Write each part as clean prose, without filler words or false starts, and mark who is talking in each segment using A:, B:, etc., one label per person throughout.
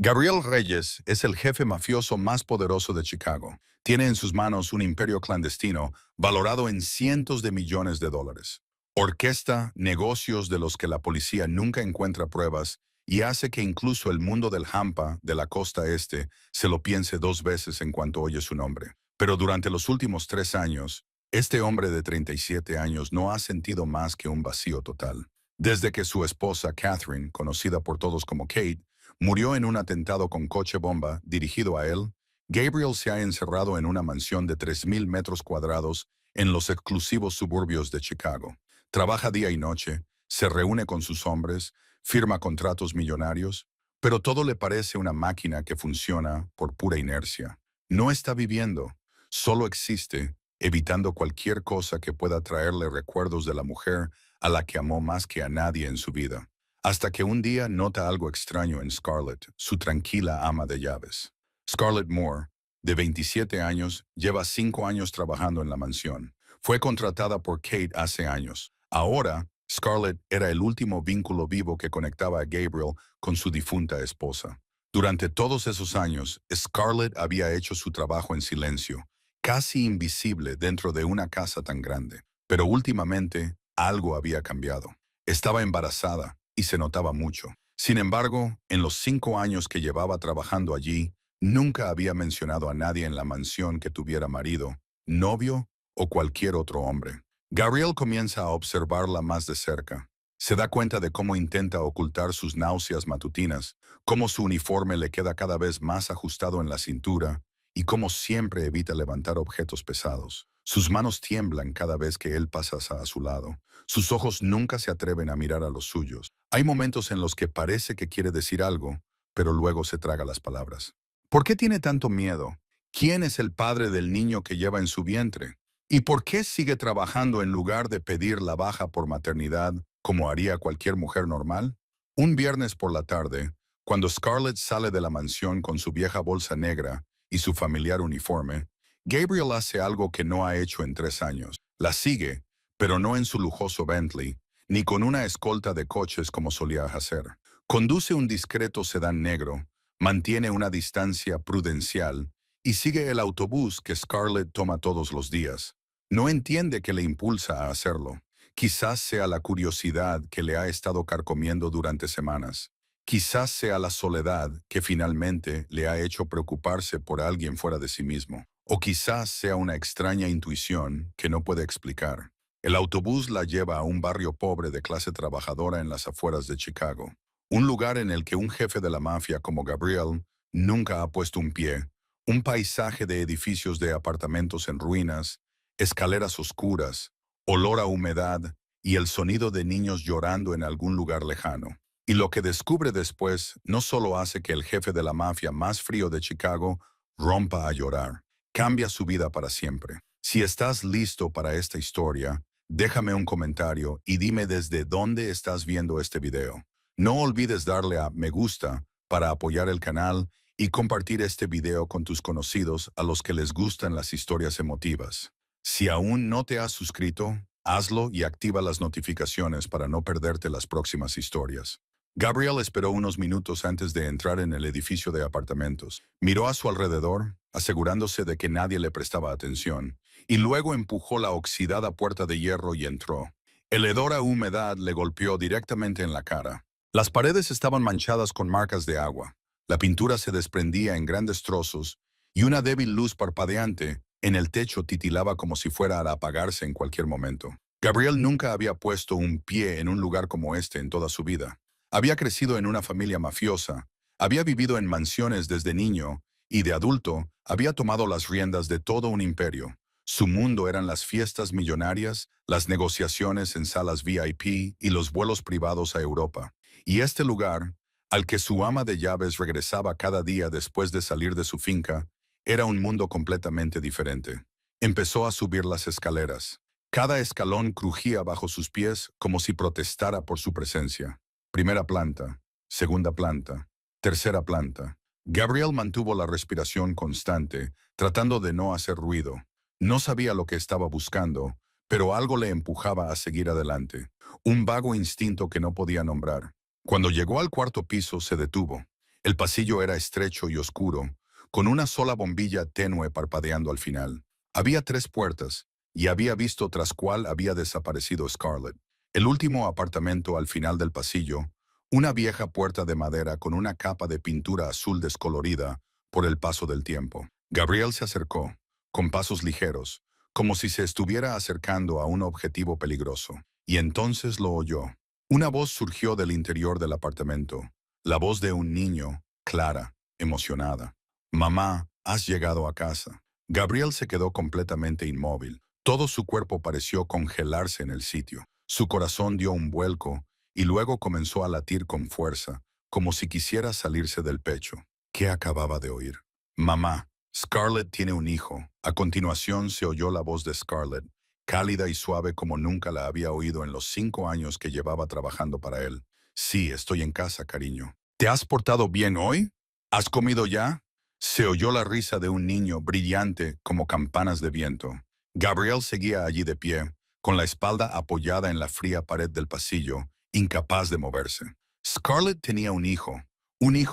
A: Gabriel Reyes es el jefe mafioso más poderoso de Chicago. Tiene en sus manos un imperio clandestino valorado en cientos de millones de dólares. Orquesta negocios de los que la policía nunca encuentra pruebas y hace que incluso el mundo del hampa de la costa este se lo piense dos veces en cuanto oye su nombre. Pero durante los últimos 3 años, este hombre de 37 años no ha sentido más que un vacío total. Desde que su esposa, Catherine, conocida por todos como Kate, murió en un atentado con coche bomba dirigido a él, Gabriel se ha encerrado en una mansión de 3.000 metros cuadrados en los exclusivos suburbios de Chicago. Trabaja día y noche, se reúne con sus hombres, firma contratos millonarios, pero todo le parece una máquina que funciona por pura inercia. No está viviendo, solo existe, evitando cualquier cosa que pueda traerle recuerdos de la mujer a la que amó más que a nadie en su vida. Hasta que un día nota algo extraño en Scarlett, su tranquila ama de llaves. Scarlett Moore, de 27 años, lleva 5 años trabajando en la mansión. Fue contratada por Kate hace años. Ahora, Scarlett era el último vínculo vivo que conectaba a Gabriel con su difunta esposa. Durante todos esos años, Scarlett había hecho su trabajo en silencio, casi invisible dentro de una casa tan grande. Pero últimamente, algo había cambiado. Estaba embarazada y se notaba mucho. Sin embargo, en los 5 años que llevaba trabajando allí, nunca había mencionado a nadie en la mansión que tuviera marido, novio o cualquier otro hombre. Gabriel comienza a observarla más de cerca. Se da cuenta de cómo intenta ocultar sus náuseas matutinas, cómo su uniforme le queda cada vez más ajustado en la cintura y cómo siempre evita levantar objetos pesados. Sus manos tiemblan cada vez que él pasa a su lado. Sus ojos nunca se atreven a mirar a los suyos. Hay momentos en los que parece que quiere decir algo, pero luego se traga las palabras. ¿Por qué tiene tanto miedo? ¿Quién es el padre del niño que lleva en su vientre? ¿Y por qué sigue trabajando en lugar de pedir la baja por maternidad como haría cualquier mujer normal? Un viernes por la tarde, cuando Scarlett sale de la mansión con su vieja bolsa negra y su familiar uniforme, Gabriel hace algo que no ha hecho en 3 años. La sigue, pero no en su lujoso Bentley, ni con una escolta de coches como solía hacer. Conduce un discreto sedán negro, mantiene una distancia prudencial y sigue el autobús que Scarlett toma todos los días. No entiende qué le impulsa a hacerlo. Quizás sea la curiosidad que le ha estado carcomiendo durante semanas. Quizás sea la soledad que finalmente le ha hecho preocuparse por alguien fuera de sí mismo. O quizás sea una extraña intuición que no puede explicar. El autobús la lleva a un barrio pobre de clase trabajadora en las afueras de Chicago. Un lugar en el que un jefe de la mafia como Gabriel nunca ha puesto un pie. Un paisaje de edificios de apartamentos en ruinas, escaleras oscuras, olor a humedad y el sonido de niños llorando en algún lugar lejano. Y lo que descubre después no solo hace que el jefe de la mafia más frío de Chicago rompa a llorar, cambia su vida para siempre. Si estás listo para esta historia, déjame un comentario y dime desde dónde estás viendo este video. No olvides darle a me gusta para apoyar el canal y compartir este video con tus conocidos a los que les gustan las historias emotivas. Si aún no te has suscrito, hazlo y activa las notificaciones para no perderte las próximas historias. Gabriel esperó unos minutos antes de entrar en el edificio de apartamentos. Miró a su alrededor, asegurándose de que nadie le prestaba atención, y luego empujó la oxidada puerta de hierro y entró. El hedor a humedad le golpeó directamente en la cara. Las paredes estaban manchadas con marcas de agua. La pintura se desprendía en grandes trozos, y una débil luz parpadeante en el techo titilaba como si fuera a apagarse en cualquier momento. Gabriel nunca había puesto un pie en un lugar como este en toda su vida. Había crecido en una familia mafiosa, había vivido en mansiones desde niño y de adulto había tomado las riendas de todo un imperio. Su mundo eran las fiestas millonarias, las negociaciones en salas VIP y los vuelos privados a Europa. Y este lugar, al que su ama de llaves regresaba cada día después de salir de su finca, era un mundo completamente diferente. Empezó a subir las escaleras. Cada escalón crujía bajo sus pies como si protestara por su presencia. Primera planta, segunda planta, tercera planta. Gabriel mantuvo la respiración constante, tratando de no hacer ruido. No sabía lo que estaba buscando, pero algo le empujaba a seguir adelante. Un vago instinto que no podía nombrar. Cuando llegó al cuarto piso, se detuvo. El pasillo era estrecho y oscuro, con una sola bombilla tenue parpadeando al final. Había 3 puertas, y había visto tras cuál había desaparecido Scarlett. El último apartamento al final del pasillo, una vieja puerta de madera con una capa de pintura azul descolorida por el paso del tiempo. Gabriel se acercó, con pasos ligeros, como si se estuviera acercando a un objetivo peligroso. Y entonces lo oyó. Una voz surgió del interior del apartamento, la voz de un niño, clara, emocionada. «Mamá, has llegado a casa». Gabriel se quedó completamente inmóvil. Todo su cuerpo pareció congelarse en el sitio. Su corazón dio un vuelco y luego comenzó a latir con fuerza, como si quisiera salirse del pecho. ¿Qué acababa de oír? «Mamá, Scarlett tiene un hijo». A continuación se oyó la voz de Scarlett, cálida y suave como nunca la había oído en los 5 años que llevaba trabajando para él. «Sí, estoy en casa, cariño». «¿Te has portado bien hoy? ¿Has comido ya?» Se oyó la risa de un niño brillante como campanas de viento. Gabriel seguía allí de pie, con la espalda apoyada en la fría pared del pasillo, incapaz de moverse. Scarlett tenía un hijo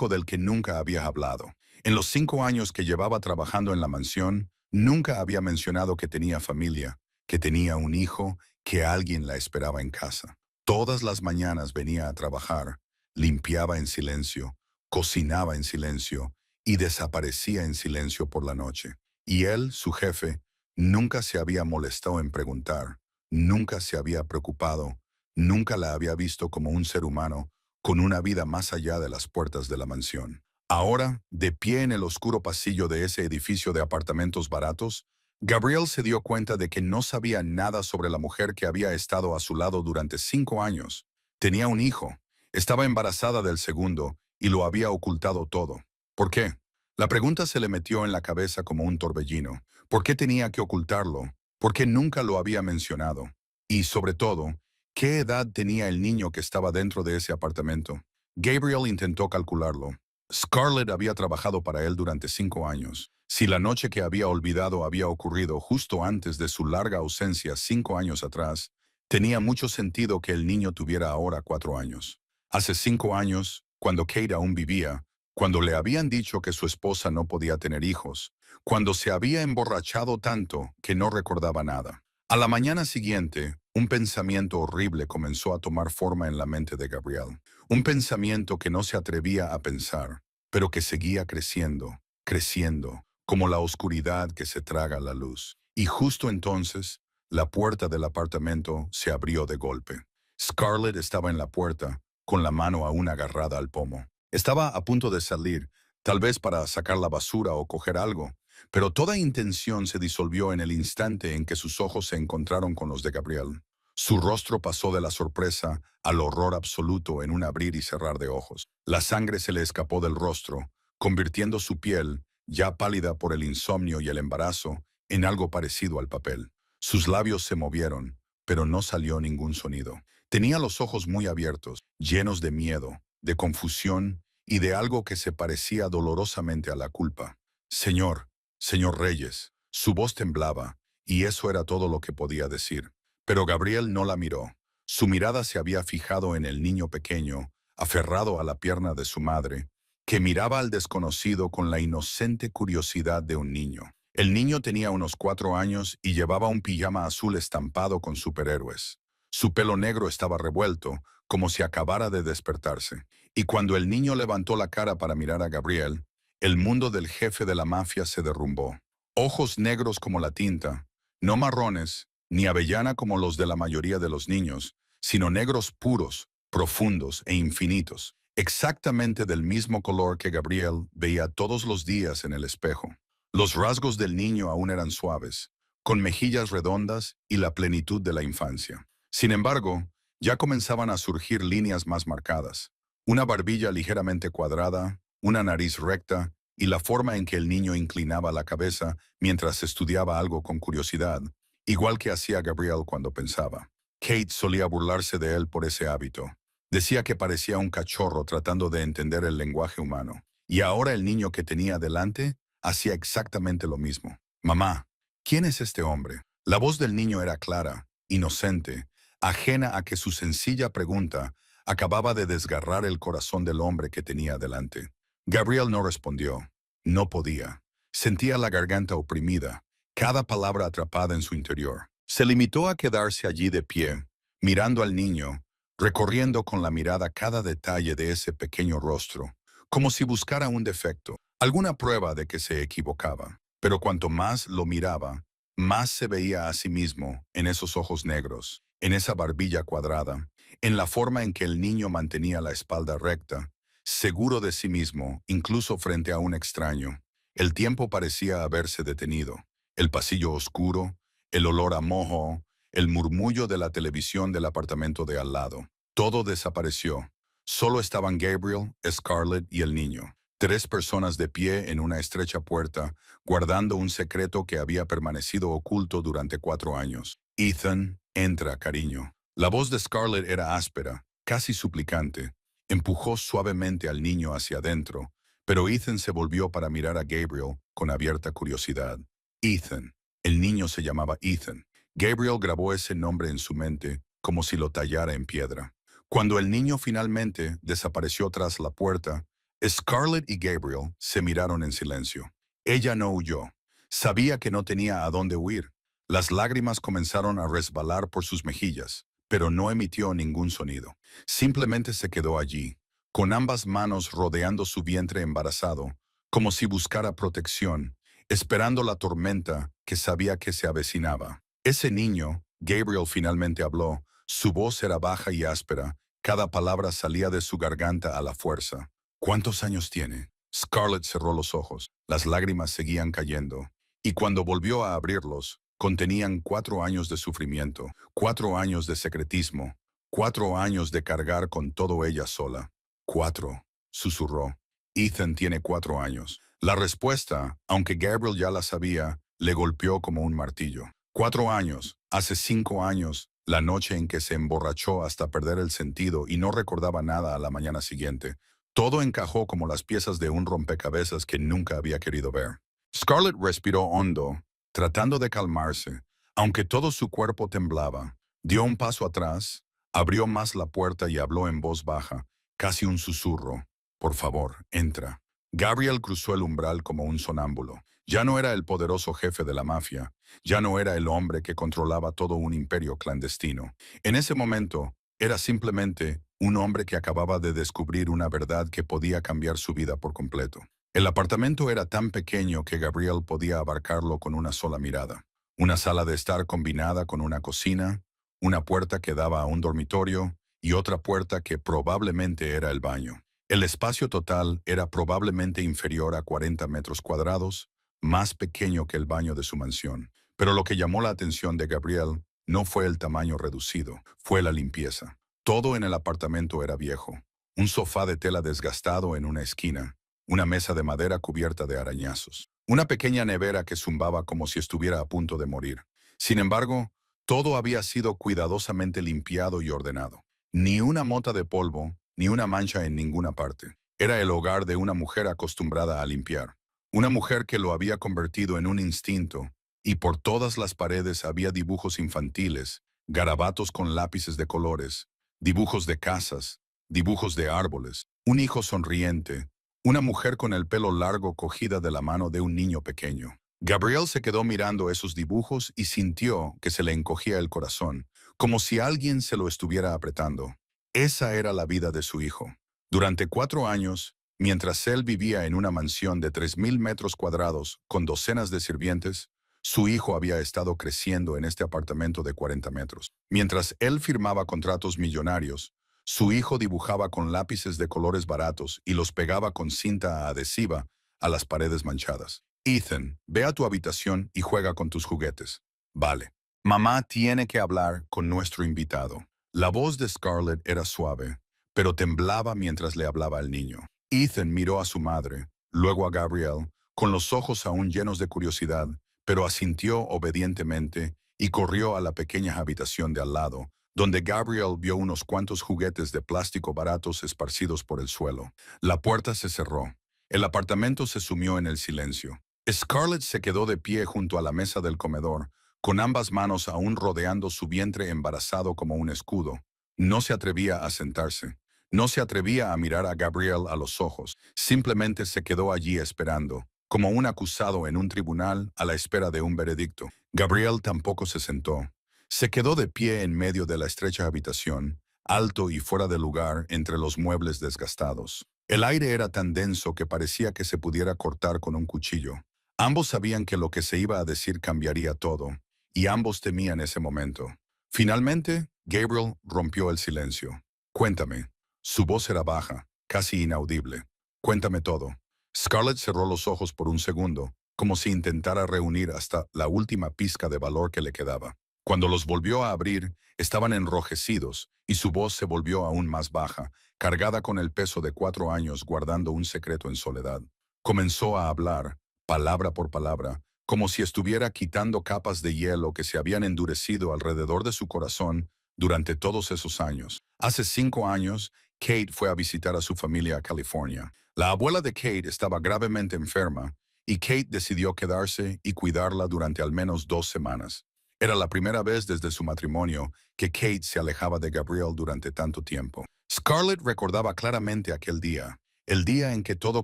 A: del que nunca había hablado. En los 5 años que llevaba trabajando en la mansión, nunca había mencionado que tenía familia, que tenía un hijo, que alguien la esperaba en casa. Todas las mañanas venía a trabajar, limpiaba en silencio, cocinaba en silencio y desaparecía en silencio por la noche. Y él, su jefe, nunca se había molestado en preguntar, nunca se había preocupado, nunca la había visto como un ser humano con una vida más allá de las puertas de la mansión. Ahora, de pie en el oscuro pasillo de ese edificio de apartamentos baratos, Gabriel se dio cuenta de que no sabía nada sobre la mujer que había estado a su lado durante 5 años. Tenía un hijo, estaba embarazada del segundo y lo había ocultado todo. ¿Por qué? La pregunta se le metió en la cabeza como un torbellino. ¿Por qué tenía que ocultarlo? ¿Por qué nunca lo había mencionado? Y, sobre todo, ¿qué edad tenía el niño que estaba dentro de ese apartamento? Gabriel intentó calcularlo. Scarlett había trabajado para él durante 5 años. Si la noche que había olvidado había ocurrido justo antes de su larga ausencia 5 años atrás, tenía mucho sentido que el niño tuviera ahora 4 años. Hace 5 años, cuando Kate aún vivía, cuando le habían dicho que su esposa no podía tener hijos, cuando se había emborrachado tanto que no recordaba nada. A la mañana siguiente, un pensamiento horrible comenzó a tomar forma en la mente de Gabriel. Un pensamiento que no se atrevía a pensar, pero que seguía creciendo, creciendo, como la oscuridad que se traga la luz. Y justo entonces, la puerta del apartamento se abrió de golpe. Scarlett estaba en la puerta, con la mano aún agarrada al pomo. Estaba a punto de salir, tal vez para sacar la basura o coger algo, pero toda intención se disolvió en el instante en que sus ojos se encontraron con los de Gabriel. Su rostro pasó de la sorpresa al horror absoluto en un abrir y cerrar de ojos. La sangre se le escapó del rostro, convirtiendo su piel, ya pálida por el insomnio y el embarazo, en algo parecido al papel. Sus labios se movieron, pero no salió ningún sonido. Tenía los ojos muy abiertos, llenos de miedo, de confusión y de algo que se parecía dolorosamente a la culpa. «Señor, señor Reyes». Su voz temblaba, y eso era todo lo que podía decir. Pero Gabriel no la miró. Su mirada se había fijado en el niño pequeño, aferrado a la pierna de su madre, que miraba al desconocido con la inocente curiosidad de un niño. El niño tenía unos 4 años y llevaba un pijama azul estampado con superhéroes. Su pelo negro estaba revuelto, como si acabara de despertarse. Y cuando el niño levantó la cara para mirar a Gabriel, el mundo del jefe de la mafia se derrumbó. Ojos negros como la tinta, no marrones, ni avellana como los de la mayoría de los niños, sino negros puros, profundos e infinitos, exactamente del mismo color que Gabriel veía todos los días en el espejo. Los rasgos del niño aún eran suaves, con mejillas redondas y la plenitud de la infancia. Sin embargo, ya comenzaban a surgir líneas más marcadas. Una barbilla ligeramente cuadrada, una nariz recta y la forma en que el niño inclinaba la cabeza mientras estudiaba algo con curiosidad, igual que hacía Gabriel cuando pensaba. Kate solía burlarse de él por ese hábito. Decía que parecía un cachorro tratando de entender el lenguaje humano. Y ahora el niño que tenía delante hacía exactamente lo mismo. «Mamá, ¿quién es este hombre?». La voz del niño era clara, inocente, ajena a que su sencilla pregunta acababa de desgarrar el corazón del hombre que tenía delante. Gabriel no respondió. No podía. Sentía la garganta oprimida, cada palabra atrapada en su interior. Se limitó a quedarse allí de pie, mirando al niño, recorriendo con la mirada cada detalle de ese pequeño rostro, como si buscara un defecto, alguna prueba de que se equivocaba. Pero cuanto más lo miraba, más se veía a sí mismo en esos ojos negros, en esa barbilla cuadrada, en la forma en que el niño mantenía la espalda recta, seguro de sí mismo, incluso frente a un extraño. El tiempo parecía haberse detenido. El pasillo oscuro, el olor a moho, el murmullo de la televisión del apartamento de al lado. Todo desapareció. Solo estaban Gabriel, Scarlett y el niño. Tres personas de pie en una estrecha puerta, guardando un secreto que había permanecido oculto durante 4 años. Ethan, entra, cariño. La voz de Scarlett era áspera, casi suplicante. Empujó suavemente al niño hacia adentro, pero Ethan se volvió para mirar a Gabriel con abierta curiosidad. Ethan. El niño se llamaba Ethan. Gabriel grabó ese nombre en su mente como si lo tallara en piedra. Cuando el niño finalmente desapareció tras la puerta, Scarlett y Gabriel se miraron en silencio. Ella no huyó. Sabía que no tenía a dónde huir. Las lágrimas comenzaron a resbalar por sus mejillas, pero no emitió ningún sonido. Simplemente se quedó allí, con ambas manos rodeando su vientre embarazado, como si buscara protección, esperando la tormenta que sabía que se avecinaba. Ese niño, Gabriel finalmente habló, su voz era baja y áspera, cada palabra salía de su garganta a la fuerza. ¿Cuántos años tiene? Scarlett cerró los ojos, las lágrimas seguían cayendo, y cuando volvió a abrirlos, contenían 4 años de sufrimiento, 4 años de secretismo, 4 años de cargar con todo ella sola. 4, susurró. Ethan tiene 4 años. La respuesta, aunque Gabriel ya la sabía, le golpeó como un martillo. 4 años, hace 5 años, la noche en que se emborrachó hasta perder el sentido y no recordaba nada a la mañana siguiente. Todo encajó como las piezas de un rompecabezas que nunca había querido ver. Scarlett respiró hondo, tratando de calmarse, aunque todo su cuerpo temblaba. Dio un paso atrás, abrió más la puerta y habló en voz baja, casi un susurro. Por favor, entra. Gabriel cruzó el umbral como un sonámbulo. Ya no era el poderoso jefe de la mafia, ya no era el hombre que controlaba todo un imperio clandestino. En ese momento, era simplemente un hombre que acababa de descubrir una verdad que podía cambiar su vida por completo. El apartamento era tan pequeño que Gabriel podía abarcarlo con una sola mirada. Una sala de estar combinada con una cocina, una puerta que daba a un dormitorio y otra puerta que probablemente era el baño. El espacio total era probablemente inferior a 40 metros cuadrados, más pequeño que el baño de su mansión. Pero lo que llamó la atención de Gabriel no fue el tamaño reducido, fue la limpieza. Todo en el apartamento era viejo. Un sofá de tela desgastado en una esquina, una mesa de madera cubierta de arañazos, una pequeña nevera que zumbaba como si estuviera a punto de morir. Sin embargo, todo había sido cuidadosamente limpiado y ordenado. Ni una mota de polvo, ni una mancha en ninguna parte. Era el hogar de una mujer acostumbrada a limpiar. Una mujer que lo había convertido en un instinto, y por todas las paredes había dibujos infantiles, garabatos con lápices de colores, dibujos de casas, dibujos de árboles, un hijo sonriente, una mujer con el pelo largo cogida de la mano de un niño pequeño. Gabriel se quedó mirando esos dibujos y sintió que se le encogía el corazón, como si alguien se lo estuviera apretando. Esa era la vida de su hijo. Durante 4 años, mientras él vivía en una mansión de 3.000 metros cuadrados con docenas de sirvientes, su hijo había estado creciendo en este apartamento de 40 metros. Mientras él firmaba contratos millonarios, su hijo dibujaba con lápices de colores baratos y los pegaba con cinta adhesiva a las paredes manchadas. Ethan, ve a tu habitación y juega con tus juguetes. Vale. Mamá tiene que hablar con nuestro invitado. La voz de Scarlett era suave, pero temblaba mientras le hablaba al niño. Ethan miró a su madre, luego a Gabriel, con los ojos aún llenos de curiosidad, pero asintió obedientemente y corrió a la pequeña habitación de al lado, donde Gabriel vio unos cuantos juguetes de plástico baratos esparcidos por el suelo. La puerta se cerró. El apartamento se sumió en el silencio. Scarlett se quedó de pie junto a la mesa del comedor, con ambas manos aún rodeando su vientre embarazado como un escudo. No se atrevía a sentarse. No se atrevía a mirar a Gabriel a los ojos, simplemente se quedó allí esperando, como un acusado en un tribunal a la espera de un veredicto. Gabriel tampoco se sentó. Se quedó de pie en medio de la estrecha habitación, alto y fuera de lugar entre los muebles desgastados. El aire era tan denso que parecía que se pudiera cortar con un cuchillo. Ambos sabían que lo que se iba a decir cambiaría todo, y ambos temían ese momento. Finalmente, Gabriel rompió el silencio. Cuéntame. Su voz era baja, casi inaudible. Cuéntame todo. Scarlett cerró los ojos por un segundo, como si intentara reunir hasta la última pizca de valor que le quedaba. Cuando los volvió a abrir, estaban enrojecidos, y su voz se volvió aún más baja, cargada con el peso de 4 años guardando un secreto en soledad. Comenzó a hablar, palabra por palabra, como si estuviera quitando capas de hielo que se habían endurecido alrededor de su corazón durante todos esos años. Hace 5 años, Kate fue a visitar a su familia a California. La abuela de Kate estaba gravemente enferma y Kate decidió quedarse y cuidarla durante al menos 2 semanas. Era la primera vez desde su matrimonio que Kate se alejaba de Gabriel durante tanto tiempo. Scarlett recordaba claramente aquel día, el día en que todo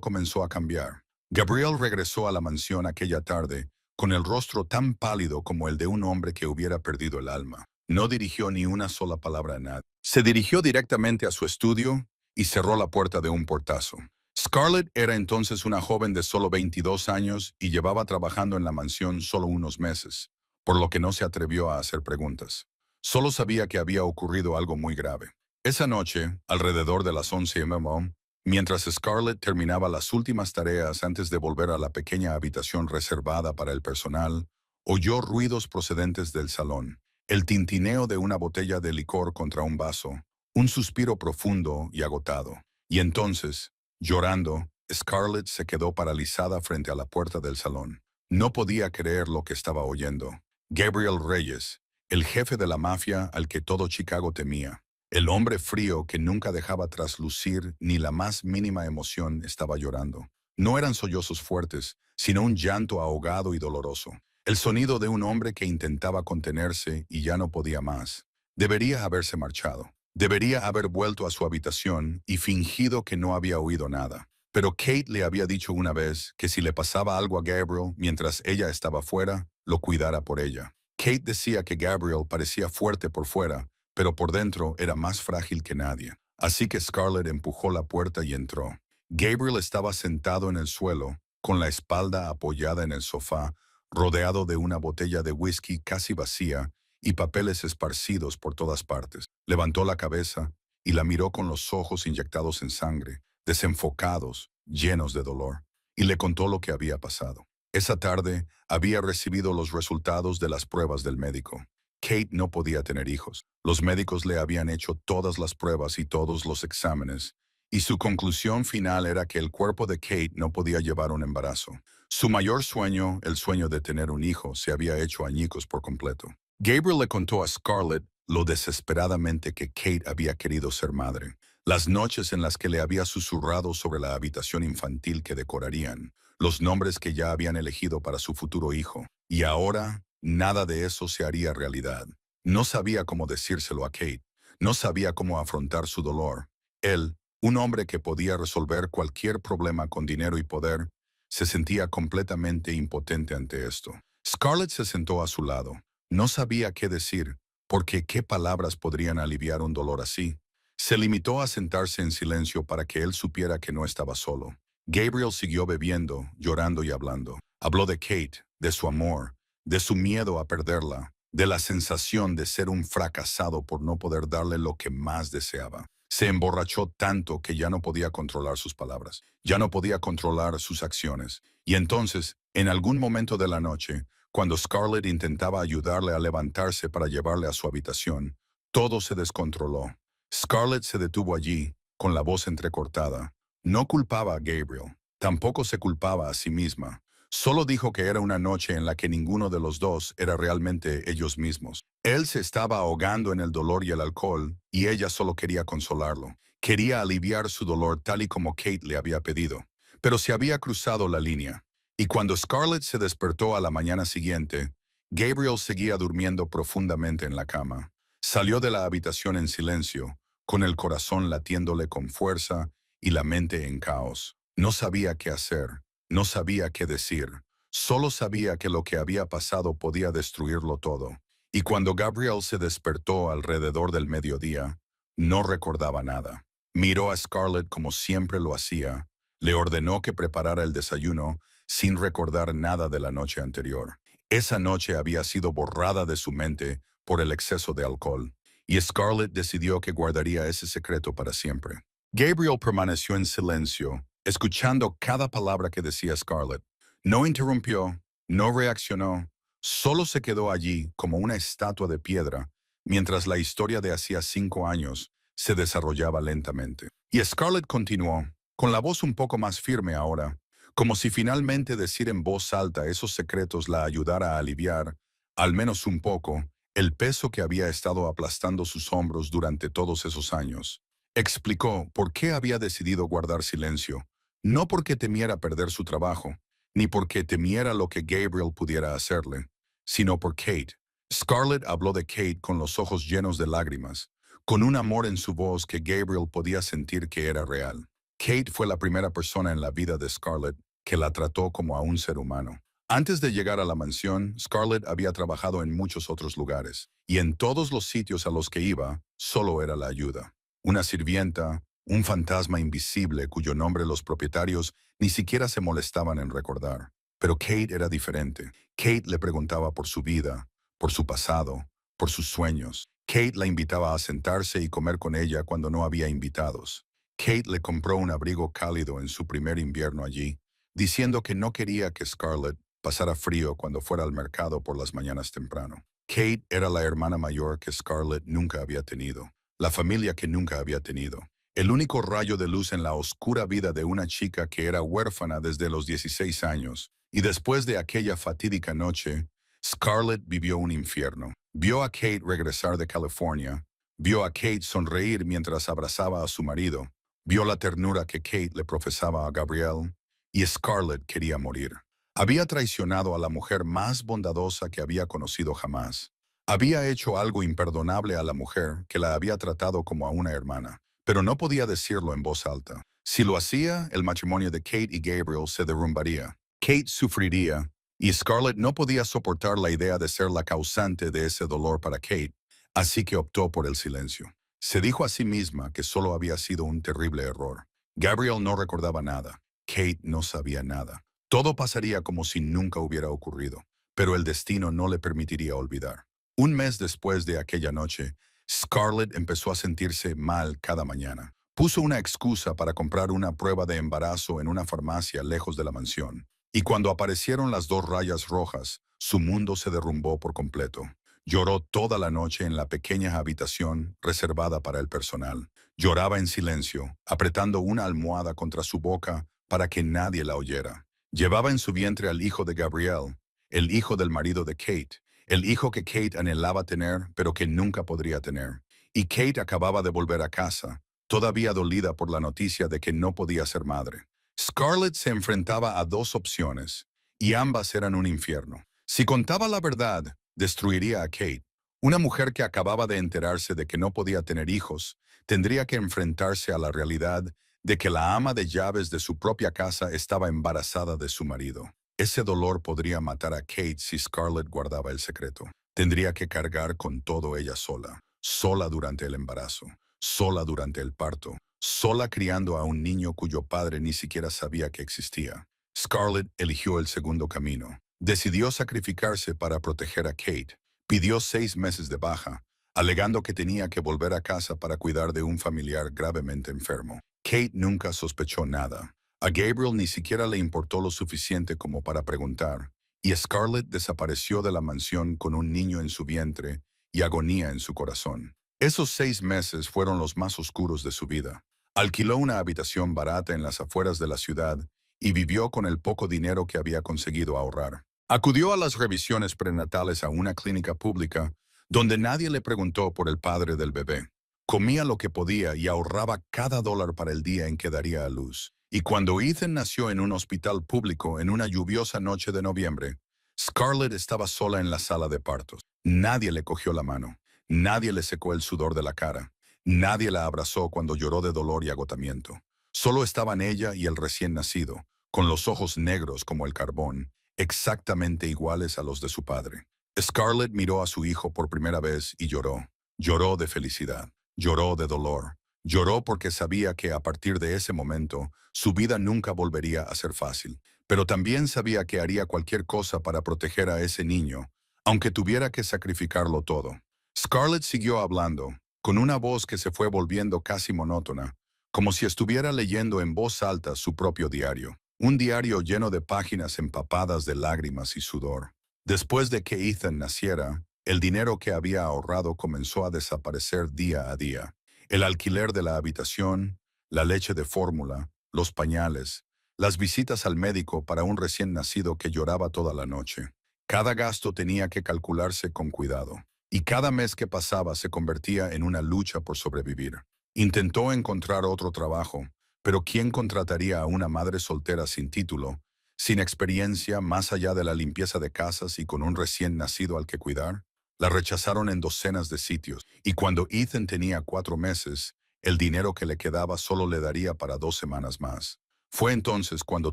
A: comenzó a cambiar. Gabriel regresó a la mansión aquella tarde, con el rostro tan pálido como el de un hombre que hubiera perdido el alma. No dirigió ni una sola palabra a nadie. Se dirigió directamente a su estudio y cerró la puerta de un portazo. Scarlett era entonces una joven de solo 22 años y llevaba trabajando en la mansión solo unos meses, por lo que no se atrevió a hacer preguntas. Solo sabía que había ocurrido algo muy grave. Esa noche, alrededor de las 11 m.m., mientras Scarlett terminaba las últimas tareas antes de volver a la pequeña habitación reservada para el personal, oyó ruidos procedentes del salón. El tintineo de una botella de licor contra un vaso, un suspiro profundo y agotado. Y entonces, llorando, Scarlett se quedó paralizada frente a la puerta del salón. No podía creer lo que estaba oyendo. Gabriel Reyes, el jefe de la mafia al que todo Chicago temía. El hombre frío que nunca dejaba traslucir ni la más mínima emoción estaba llorando. No eran sollozos fuertes, sino un llanto ahogado y doloroso. El sonido de un hombre que intentaba contenerse y ya no podía más. Debería haberse marchado. Debería haber vuelto a su habitación y fingido que no había oído nada. Pero Kate le había dicho una vez que si le pasaba algo a Gabriel mientras ella estaba fuera, lo cuidara por ella. Kate decía que Gabriel parecía fuerte por fuera, pero por dentro era más frágil que nadie. Así que Scarlett empujó la puerta y entró. Gabriel estaba sentado en el suelo, con la espalda apoyada en el sofá, rodeado de una botella de whisky casi vacía y papeles esparcidos por todas partes. Levantó la cabeza y la miró con los ojos inyectados en sangre, desenfocados, llenos de dolor, y le contó lo que había pasado. Esa tarde había recibido los resultados de las pruebas del médico. Kate no podía tener hijos. Los médicos le habían hecho todas las pruebas y todos los exámenes, y su conclusión final era que el cuerpo de Kate no podía llevar un embarazo. Su mayor sueño, el sueño de tener un hijo, se había hecho añicos por completo. Gabriel le contó a Scarlett lo desesperadamente que Kate había querido ser madre, las noches en las que le había susurrado sobre la habitación infantil que decorarían, los nombres que ya habían elegido para su futuro hijo, y ahora nada de eso se haría realidad. No sabía cómo decírselo a Kate, no sabía cómo afrontar su dolor. Él, un hombre que podía resolver cualquier problema con dinero y poder, se sentía completamente impotente ante esto. Scarlett se sentó a su lado. No sabía qué decir, porque qué palabras podrían aliviar un dolor así. Se limitó a sentarse en silencio para que él supiera que no estaba solo. Gabriel siguió bebiendo, llorando y hablando. Habló de Kate, de su amor, de su miedo a perderla, de la sensación de ser un fracasado por no poder darle lo que más deseaba. Se emborrachó tanto que ya no podía controlar sus palabras, ya no podía controlar sus acciones. Y entonces, en algún momento de la noche, cuando Scarlett intentaba ayudarle a levantarse para llevarle a su habitación, todo se descontroló. Scarlett se detuvo allí, con la voz entrecortada. No culpaba a Gabriel, tampoco se culpaba a sí misma. Solo dijo que era una noche en la que ninguno de los dos era realmente ellos mismos. Él se estaba ahogando en el dolor y el alcohol, y ella solo quería consolarlo. Quería aliviar su dolor tal y como Kate le había pedido. Pero se había cruzado la línea. Y cuando Scarlett se despertó a la mañana siguiente, Gabriel seguía durmiendo profundamente en la cama. Salió de la habitación en silencio, con el corazón latiéndole con fuerza y la mente en caos. No sabía qué hacer, no sabía qué decir, solo sabía que lo que había pasado podía destruirlo todo. Y cuando Gabrielle se despertó alrededor del mediodía, no recordaba nada. Miró a Scarlett como siempre lo hacía, le ordenó que preparara el desayuno sin recordar nada de la noche anterior. Esa noche había sido borrada de su mente por el exceso de alcohol, y Scarlett decidió que guardaría ese secreto para siempre. Gabriel permaneció en silencio, escuchando cada palabra que decía Scarlett. No interrumpió, no reaccionó, solo se quedó allí como una estatua de piedra, mientras la historia de hacía 5 años se desarrollaba lentamente. Y Scarlett continuó, con la voz un poco más firme ahora, como si finalmente decir en voz alta esos secretos la ayudara a aliviar, al menos un poco, el peso que había estado aplastando sus hombros durante todos esos años. Explicó por qué había decidido guardar silencio, no porque temiera perder su trabajo, ni porque temiera lo que Gabriel pudiera hacerle, sino por Kate. Scarlett habló de Kate con los ojos llenos de lágrimas, con un amor en su voz que Gabriel podía sentir que era real. Kate fue la primera persona en la vida de Scarlett que la trató como a un ser humano. Antes de llegar a la mansión, Scarlett había trabajado en muchos otros lugares, y en todos los sitios a los que iba, solo era la ayuda. Una sirvienta, un fantasma invisible cuyo nombre los propietarios ni siquiera se molestaban en recordar. Pero Kate era diferente. Kate le preguntaba por su vida, por su pasado, por sus sueños. Kate la invitaba a sentarse y comer con ella cuando no había invitados. Kate le compró un abrigo cálido en su primer invierno allí, diciendo que no quería que Scarlett pasara frío cuando fuera al mercado por las mañanas temprano. Kate era la hermana mayor que Scarlett nunca había tenido, la familia que nunca había tenido, el único rayo de luz en la oscura vida de una chica que era huérfana desde los 16 años, y después de aquella fatídica noche, Scarlett vivió un infierno. Vio a Kate regresar de California, vio a Kate sonreír mientras abrazaba a su marido, vio la ternura que Kate le profesaba a Gabrielle, y Scarlett quería morir. Había traicionado a la mujer más bondadosa que había conocido jamás. Había hecho algo imperdonable a la mujer que la había tratado como a una hermana, pero no podía decirlo en voz alta. Si lo hacía, el matrimonio de Kate y Gabriel se derrumbaría. Kate sufriría, y Scarlett no podía soportar la idea de ser la causante de ese dolor para Kate, así que optó por el silencio. Se dijo a sí misma que solo había sido un terrible error. Gabriel no recordaba nada. Kate no sabía nada. Todo pasaría como si nunca hubiera ocurrido, pero el destino no le permitiría olvidar. Un mes después de aquella noche, Scarlett empezó a sentirse mal cada mañana. Puso una excusa para comprar una prueba de embarazo en una farmacia lejos de la mansión. Y cuando aparecieron las 2 rayas rojas, su mundo se derrumbó por completo. Lloró toda la noche en la pequeña habitación reservada para el personal. Lloraba en silencio, apretando una almohada contra su boca para que nadie la oyera. Llevaba en su vientre al hijo de Gabrielle, el hijo del marido de Kate, el hijo que Kate anhelaba tener, pero que nunca podría tener. Y Kate acababa de volver a casa, todavía dolida por la noticia de que no podía ser madre. Scarlett se enfrentaba a 2 opciones, y ambas eran un infierno. Si contaba la verdad, destruiría a Kate. Una mujer que acababa de enterarse de que no podía tener hijos, tendría que enfrentarse a la realidad de que la ama de llaves de su propia casa estaba embarazada de su marido. Ese dolor podría matar a Kate si Scarlett guardaba el secreto. Tendría que cargar con todo ella sola, sola durante el embarazo, sola durante el parto, sola criando a un niño cuyo padre ni siquiera sabía que existía. Scarlett eligió el segundo camino. Decidió sacrificarse para proteger a Kate. Pidió 6 meses de baja, alegando que tenía que volver a casa para cuidar de un familiar gravemente enfermo. Kate nunca sospechó nada. A Gabriel ni siquiera le importó lo suficiente como para preguntar, y Scarlett desapareció de la mansión con un niño en su vientre y agonía en su corazón. Esos 6 meses fueron los más oscuros de su vida. Alquiló una habitación barata en las afueras de la ciudad y vivió con el poco dinero que había conseguido ahorrar. Acudió a las revisiones prenatales a una clínica pública donde nadie le preguntó por el padre del bebé. Comía lo que podía y ahorraba cada dólar para el día en que daría a luz. Y cuando Ethan nació en un hospital público en una lluviosa noche de noviembre, Scarlett estaba sola en la sala de partos. Nadie le cogió la mano, nadie le secó el sudor de la cara, Nadie la abrazó cuando lloró de dolor y agotamiento. Solo estaban ella y el recién nacido, con los ojos negros como el carbón, exactamente iguales a los de su padre. Scarlett miró a su hijo por primera vez y lloró. Lloró de felicidad, lloró de dolor, lloró porque sabía que a partir de ese momento su vida nunca volvería a ser fácil. Pero también sabía que haría cualquier cosa para proteger a ese niño, aunque tuviera que sacrificarlo todo. Scarlett siguió hablando, con una voz que se fue volviendo casi monótona, como si estuviera leyendo en voz alta su propio diario. Un diario lleno de páginas empapadas de lágrimas y sudor. Después de que Ethan naciera, el dinero que había ahorrado comenzó a desaparecer día a día. El alquiler de la habitación, la leche de fórmula, los pañales, las visitas al médico para un recién nacido que lloraba toda la noche. Cada gasto tenía que calcularse con cuidado, y cada mes que pasaba se convertía en una lucha por sobrevivir. Intentó encontrar otro trabajo, pero ¿quién contrataría a una madre soltera sin título, sin experiencia más allá de la limpieza de casas y con un recién nacido al que cuidar? La rechazaron en docenas de sitios, y cuando Ethan tenía 4 meses, el dinero que le quedaba solo le daría para 2 semanas más. Fue entonces cuando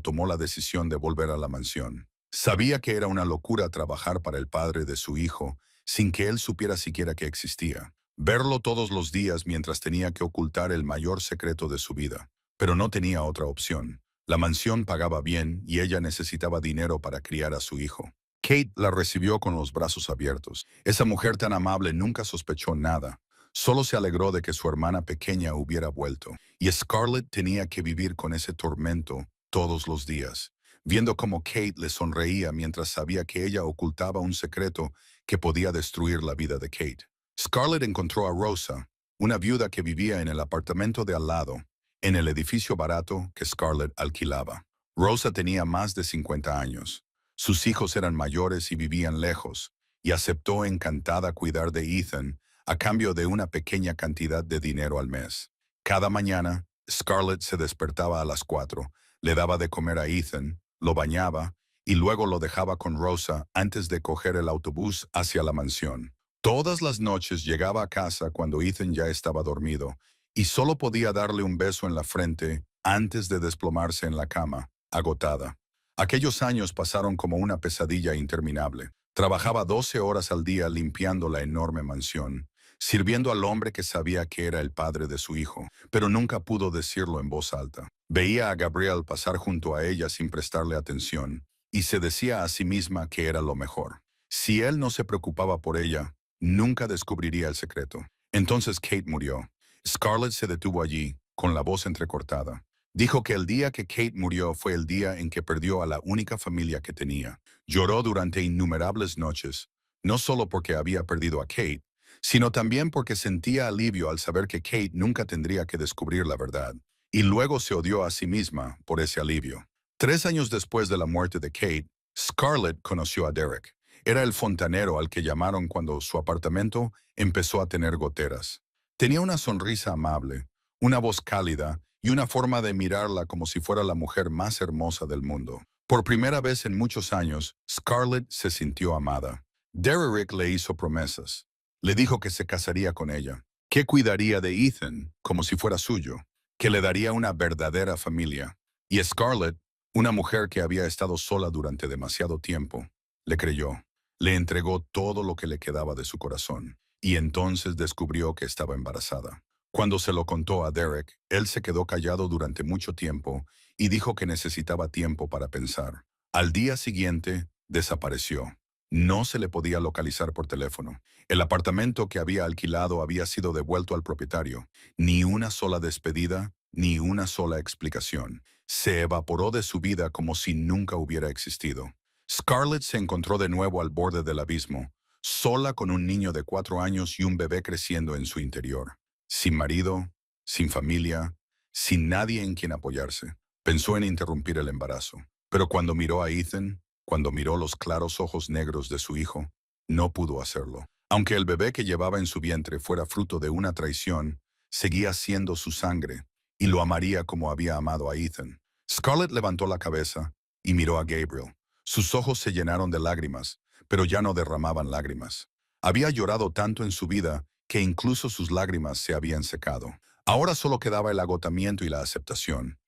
A: tomó la decisión de volver a la mansión. Sabía que era una locura trabajar para el padre de su hijo sin que él supiera siquiera que existía. Verlo todos los días mientras tenía que ocultar el mayor secreto de su vida. Pero no tenía otra opción. La mansión pagaba bien y ella necesitaba dinero para criar a su hijo. Kate la recibió con los brazos abiertos. Esa mujer tan amable nunca sospechó nada. Solo se alegró de que su hermana pequeña hubiera vuelto. Y Scarlett tenía que vivir con ese tormento todos los días, viendo cómo Kate le sonreía mientras sabía que ella ocultaba un secreto que podía destruir la vida de Kate. Scarlett encontró a Rosa, una viuda que vivía en el apartamento de al lado, en el edificio barato que Scarlett alquilaba. Rosa tenía más de 50 años. Sus hijos eran mayores y vivían lejos, y aceptó encantada cuidar de Ethan a cambio de una pequeña cantidad de dinero al mes. Cada mañana, Scarlett se despertaba a las 4, le daba de comer a Ethan, lo bañaba y luego lo dejaba con Rosa antes de coger el autobús hacia la mansión. Todas las noches llegaba a casa cuando Ethan ya estaba dormido y solo podía darle un beso en la frente antes de desplomarse en la cama, agotada. Aquellos años pasaron como una pesadilla interminable. Trabajaba 12 horas al día limpiando la enorme mansión, sirviendo al hombre que sabía que era el padre de su hijo, pero nunca pudo decirlo en voz alta. Veía a Gabriel pasar junto a ella sin prestarle atención, y se decía a sí misma que era lo mejor. Si él no se preocupaba por ella, nunca descubriría el secreto. Entonces Kate murió. Scarlett se detuvo allí, con la voz entrecortada. Dijo que el día que Kate murió fue el día en que perdió a la única familia que tenía. Lloró durante innumerables noches, no solo porque había perdido a Kate, sino también porque sentía alivio al saber que Kate nunca tendría que descubrir la verdad. Y luego se odió a sí misma por ese alivio. 3 años después de la muerte de Kate, Scarlett conoció a Derek. Era el fontanero al que llamaron cuando su apartamento empezó a tener goteras. Tenía una sonrisa amable, una voz cálida y una forma de mirarla como si fuera la mujer más hermosa del mundo. Por primera vez en muchos años, Scarlett se sintió amada. Derek le hizo promesas. Le dijo que se casaría con ella, que cuidaría de Ethan como si fuera suyo, que le daría una verdadera familia. Y Scarlett, una mujer que había estado sola durante demasiado tiempo, le creyó. Le entregó todo lo que le quedaba de su corazón, y entonces descubrió que estaba embarazada. Cuando se lo contó a Derek, él se quedó callado durante mucho tiempo y dijo que necesitaba tiempo para pensar. Al día siguiente, desapareció. No se le podía localizar por teléfono. El apartamento que había alquilado había sido devuelto al propietario. Ni una sola despedida, ni una sola explicación. Se evaporó de su vida como si nunca hubiera existido. Scarlett se encontró de nuevo al borde del abismo, sola con un niño de 4 años y un bebé creciendo en su interior. Sin marido, sin familia, sin nadie en quien apoyarse. Pensó en interrumpir el embarazo. Pero cuando miró a Ethan, cuando miró los claros ojos negros de su hijo, no pudo hacerlo. Aunque el bebé que llevaba en su vientre fuera fruto de una traición, seguía siendo su sangre, y lo amaría como había amado a Ethan. Scarlett levantó la cabeza y miró a Gabriel. Sus ojos se llenaron de lágrimas, pero ya no derramaban lágrimas. Había llorado tanto en su vida que incluso sus lágrimas se habían secado. Ahora solo quedaba el agotamiento y la aceptación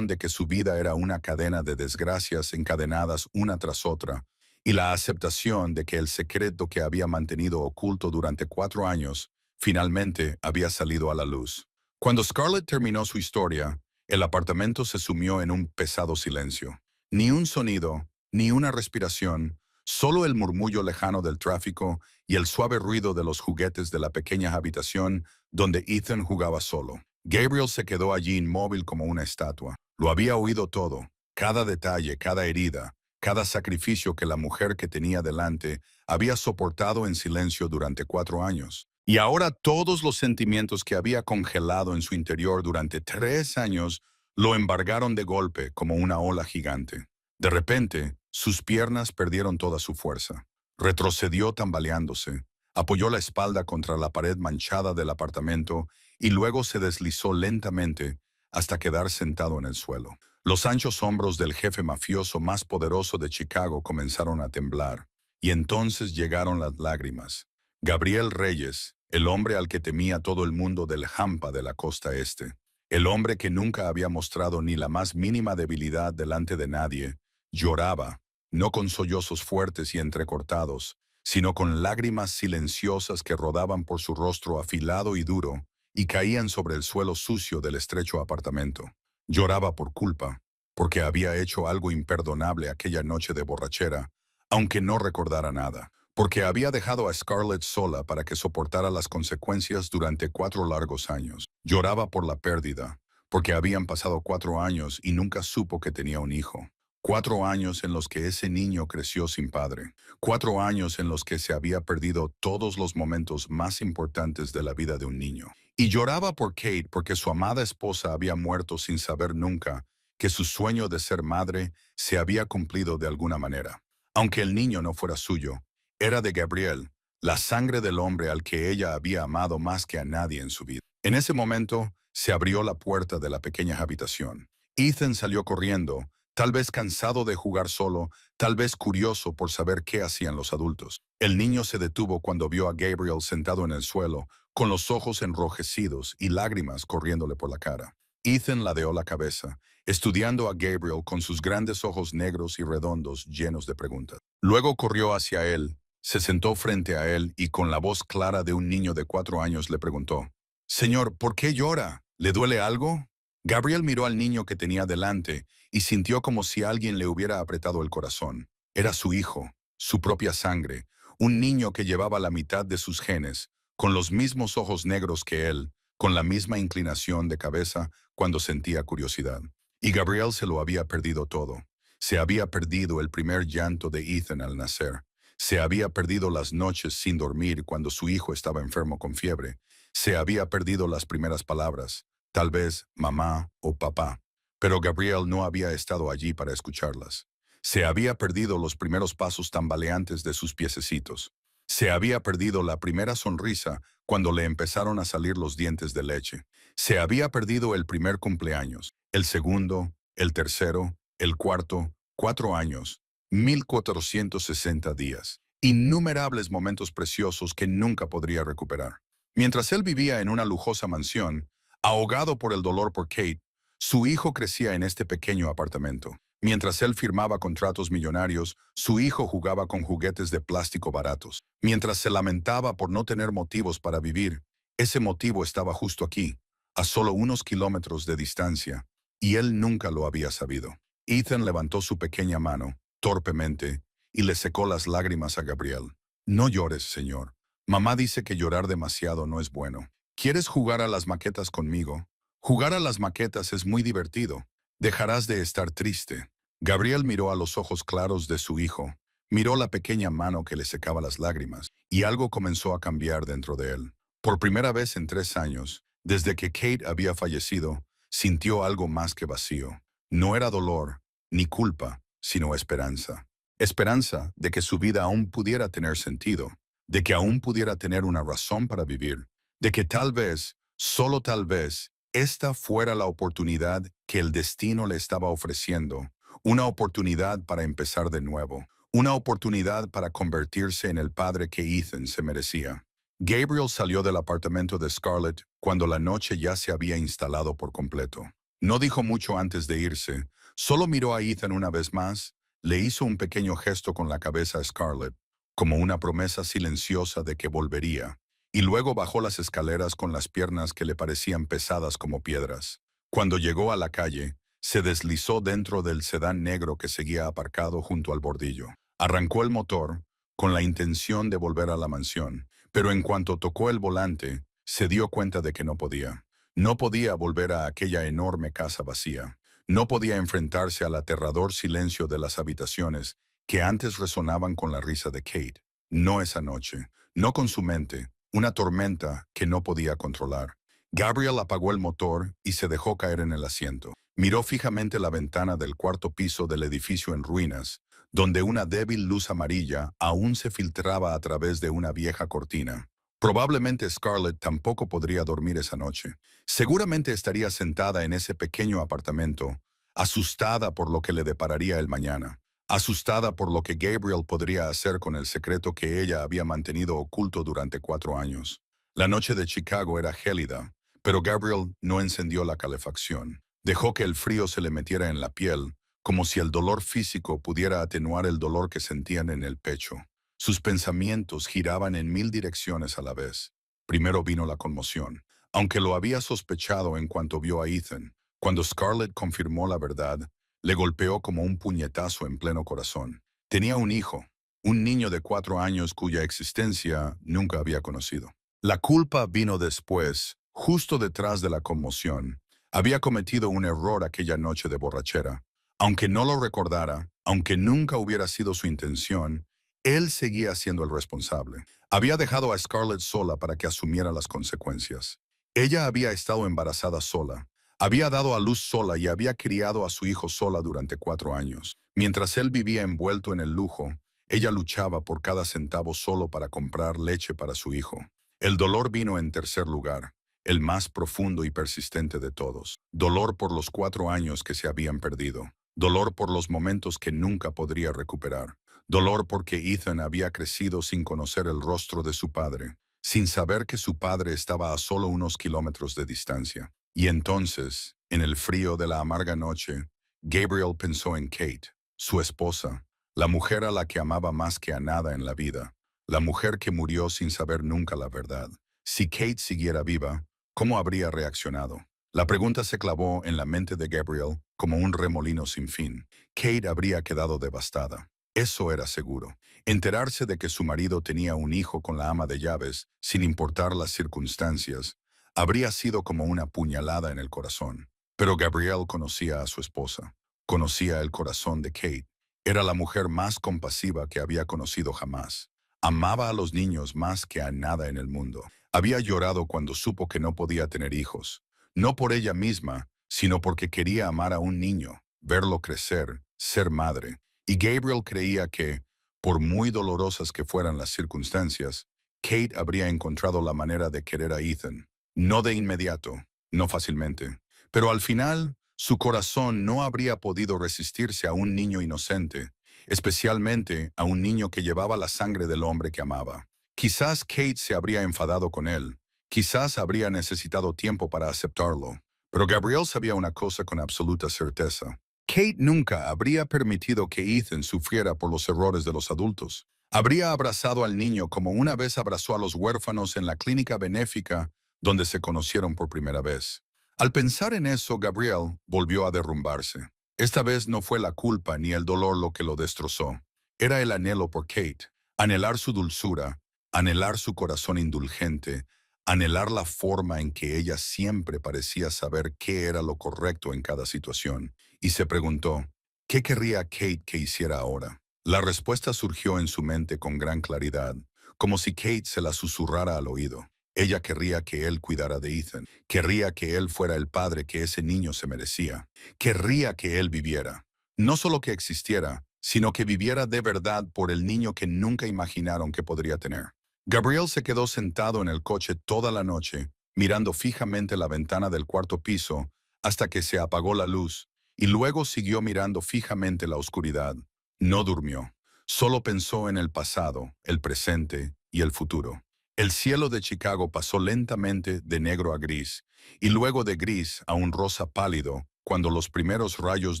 A: de que su vida era una cadena de desgracias encadenadas una tras otra, y la aceptación de que el secreto que había mantenido oculto durante 4 años finalmente había salido a la luz. Cuando Scarlett terminó su historia, el apartamento se sumió en un pesado silencio. Ni un sonido, ni una respiración, solo el murmullo lejano del tráfico y el suave ruido de los juguetes de la pequeña habitación donde Ethan jugaba solo. Gabriel se quedó allí inmóvil como una estatua. Lo había oído todo, cada detalle, cada herida, cada sacrificio que la mujer que tenía delante había soportado en silencio durante 4 años. Y ahora todos los sentimientos que había congelado en su interior durante 3 años lo embargaron de golpe como una ola gigante. De repente, sus piernas perdieron toda su fuerza. Retrocedió tambaleándose, apoyó la espalda contra la pared manchada del apartamento y luego se deslizó lentamente hasta quedar sentado en el suelo. Los anchos hombros del jefe mafioso más poderoso de Chicago comenzaron a temblar, y entonces llegaron las lágrimas. Gabriel Reyes, el hombre al que temía todo el mundo del Hampa de la costa este, el hombre que nunca había mostrado ni la más mínima debilidad delante de nadie, lloraba, no con sollozos fuertes y entrecortados, sino con lágrimas silenciosas que rodaban por su rostro afilado y duro y caían sobre el suelo sucio del estrecho apartamento. Lloraba por culpa, porque había hecho algo imperdonable aquella noche de borrachera, aunque no recordara nada, porque había dejado a Scarlett sola para que soportara las consecuencias durante 4 largos años. Lloraba por la pérdida, porque habían pasado 4 años y nunca supo que tenía un hijo. 4 años en los que ese niño creció sin padre. 4 años en los que se había perdido todos los momentos más importantes de la vida de un niño. Y lloraba por Kate porque su amada esposa había muerto sin saber nunca que su sueño de ser madre se había cumplido de alguna manera. Aunque el niño no fuera suyo, era de Gabriel, la sangre del hombre al que ella había amado más que a nadie en su vida. En ese momento, se abrió la puerta de la pequeña habitación. Ethan salió corriendo, tal vez cansado de jugar solo, tal vez curioso por saber qué hacían los adultos. El niño se detuvo cuando vio a Gabriel sentado en el suelo, con los ojos enrojecidos y lágrimas corriéndole por la cara. Ethan ladeó la cabeza, estudiando a Gabriel con sus grandes ojos negros y redondos llenos de preguntas. Luego corrió hacia él, se sentó frente a él y con la voz clara de un niño de 4 años le preguntó: «Señor, ¿por qué llora? ¿Le duele algo?» Gabriel miró al niño que tenía delante y sintió como si alguien le hubiera apretado el corazón. Era su hijo, su propia sangre, un niño que llevaba la mitad de sus genes, con los mismos ojos negros que él, con la misma inclinación de cabeza cuando sentía curiosidad. Y Gabriel se lo había perdido todo. Se había perdido el primer llanto de Ethan al nacer. Se había perdido las noches sin dormir cuando su hijo estaba enfermo con fiebre. Se había perdido las primeras palabras, tal vez mamá o papá, pero Gabriel no había estado allí para escucharlas. Se había perdido los primeros pasos tambaleantes de sus piececitos. Se había perdido la primera sonrisa cuando le empezaron a salir los dientes de leche. Se había perdido el primer cumpleaños, el segundo, el tercero, el cuarto, 4 años, 1460 días, innumerables momentos preciosos que nunca podría recuperar. Mientras él vivía en una lujosa mansión, ahogado por el dolor por Kate, su hijo crecía en este pequeño apartamento. Mientras él firmaba contratos millonarios, su hijo jugaba con juguetes de plástico baratos. Mientras se lamentaba por no tener motivos para vivir, ese motivo estaba justo aquí, a solo unos kilómetros de distancia, y él nunca lo había sabido. Ethan levantó su pequeña mano, torpemente, y le secó las lágrimas a Gabriel. «No llores, señor. Mamá dice que llorar demasiado no es bueno. ¿Quieres jugar a las maquetas conmigo? Jugar a las maquetas es muy divertido. Dejarás de estar triste». Gabriel miró a los ojos claros de su hijo, miró la pequeña mano que le secaba las lágrimas, y algo comenzó a cambiar dentro de él. Por primera vez en 3 años, desde que Kate había fallecido, sintió algo más que vacío. No era dolor, ni culpa, sino esperanza. Esperanza de que su vida aún pudiera tener sentido, de que aún pudiera tener una razón para vivir, de que tal vez, solo tal vez, esta fuera la oportunidad que el destino le estaba ofreciendo, una oportunidad para empezar de nuevo, una oportunidad para convertirse en el padre que Ethan se merecía. Gabriel salió del apartamento de Scarlett cuando la noche ya se había instalado por completo. No dijo mucho antes de irse, solo miró a Ethan una vez más, le hizo un pequeño gesto con la cabeza a Scarlett, como una promesa silenciosa de que volvería, y luego bajó las escaleras con las piernas que le parecían pesadas como piedras. Cuando llegó a la calle, se deslizó dentro del sedán negro que seguía aparcado junto al bordillo. Arrancó el motor, con la intención de volver a la mansión, pero en cuanto tocó el volante, se dio cuenta de que no podía. No podía volver a aquella enorme casa vacía. No podía enfrentarse al aterrador silencio de las habitaciones que antes resonaban con la risa de Kate. No esa noche, no con su mente, una tormenta que no podía controlar. Gabriel apagó el motor y se dejó caer en el asiento. Miró fijamente la ventana del cuarto piso del edificio en ruinas, donde una débil luz amarilla aún se filtraba a través de una vieja cortina. Probablemente Scarlett tampoco podría dormir esa noche. Seguramente estaría sentada en ese pequeño apartamento, asustada por lo que le depararía el mañana, asustada por lo que Gabriel podría hacer con el secreto que ella había mantenido oculto durante 4 años. La noche de Chicago era gélida, pero Gabriel no encendió la calefacción. Dejó que el frío se le metiera en la piel, como si el dolor físico pudiera atenuar el dolor que sentían en el pecho. Sus pensamientos giraban en 1000 direcciones a la vez. Primero vino la conmoción. Aunque lo había sospechado en cuanto vio a Ethan, cuando Scarlett confirmó la verdad, le golpeó como un puñetazo en pleno corazón. Tenía un hijo, un niño de 4 años cuya existencia nunca había conocido. La culpa vino después, justo detrás de la conmoción. Había cometido un error aquella noche de borrachera. Aunque no lo recordara, aunque nunca hubiera sido su intención, él seguía siendo el responsable. Había dejado a Scarlett sola para que asumiera las consecuencias. Ella había estado embarazada sola, había dado a luz sola y había criado a su hijo sola durante 4 años. Mientras él vivía envuelto en el lujo, ella luchaba por cada centavo solo para comprar leche para su hijo. El dolor vino en tercer lugar, el más profundo y persistente de todos. Dolor por los 4 años que se habían perdido. Dolor por los momentos que nunca podría recuperar. Dolor porque Ethan había crecido sin conocer el rostro de su padre, sin saber que su padre estaba a solo unos kilómetros de distancia. Y entonces, en el frío de la amarga noche, Gabriel pensó en Kate, su esposa, la mujer a la que amaba más que a nada en la vida, la mujer que murió sin saber nunca la verdad. Si Kate siguiera viva, ¿cómo habría reaccionado? La pregunta se clavó en la mente de Gabriel como un remolino sin fin. Kate habría quedado devastada. Eso era seguro. Enterarse de que su marido tenía un hijo con la ama de llaves, sin importar las circunstancias, habría sido como una puñalada en el corazón. Pero Gabriel conocía a su esposa. Conocía el corazón de Kate. Era la mujer más compasiva que había conocido jamás. Amaba a los niños más que a nada en el mundo. Había llorado cuando supo que no podía tener hijos. No por ella misma, sino porque quería amar a un niño, verlo crecer, ser madre. Y Gabriel creía que, por muy dolorosas que fueran las circunstancias, Kate habría encontrado la manera de querer a Ethan. No de inmediato, no fácilmente, pero al final, su corazón no habría podido resistirse a un niño inocente, especialmente a un niño que llevaba la sangre del hombre que amaba. Quizás Kate se habría enfadado con él, quizás habría necesitado tiempo para aceptarlo, pero Gabriel sabía una cosa con absoluta certeza. Kate nunca habría permitido que Ethan sufriera por los errores de los adultos. Habría abrazado al niño como una vez abrazó a los huérfanos en la clínica benéfica donde se conocieron por primera vez. Al pensar en eso, Gabriel volvió a derrumbarse. Esta vez no fue la culpa ni el dolor lo que lo destrozó. Era el anhelo por Kate, anhelar su dulzura, anhelar su corazón indulgente, anhelar la forma en que ella siempre parecía saber qué era lo correcto en cada situación. Y se preguntó, ¿qué querría Kate que hiciera ahora? La respuesta surgió en su mente con gran claridad, como si Kate se la susurrara al oído. Ella querría que él cuidara de Ethan, querría que él fuera el padre que ese niño se merecía, querría que él viviera. No solo que existiera, sino que viviera de verdad por el niño que nunca imaginaron que podría tener. Gabriel se quedó sentado en el coche toda la noche, mirando fijamente la ventana del cuarto piso, hasta que se apagó la luz, y luego siguió mirando fijamente la oscuridad. No durmió. Solo pensó en el pasado, el presente y el futuro. El cielo de Chicago pasó lentamente de negro a gris, y luego de gris a un rosa pálido, cuando los primeros rayos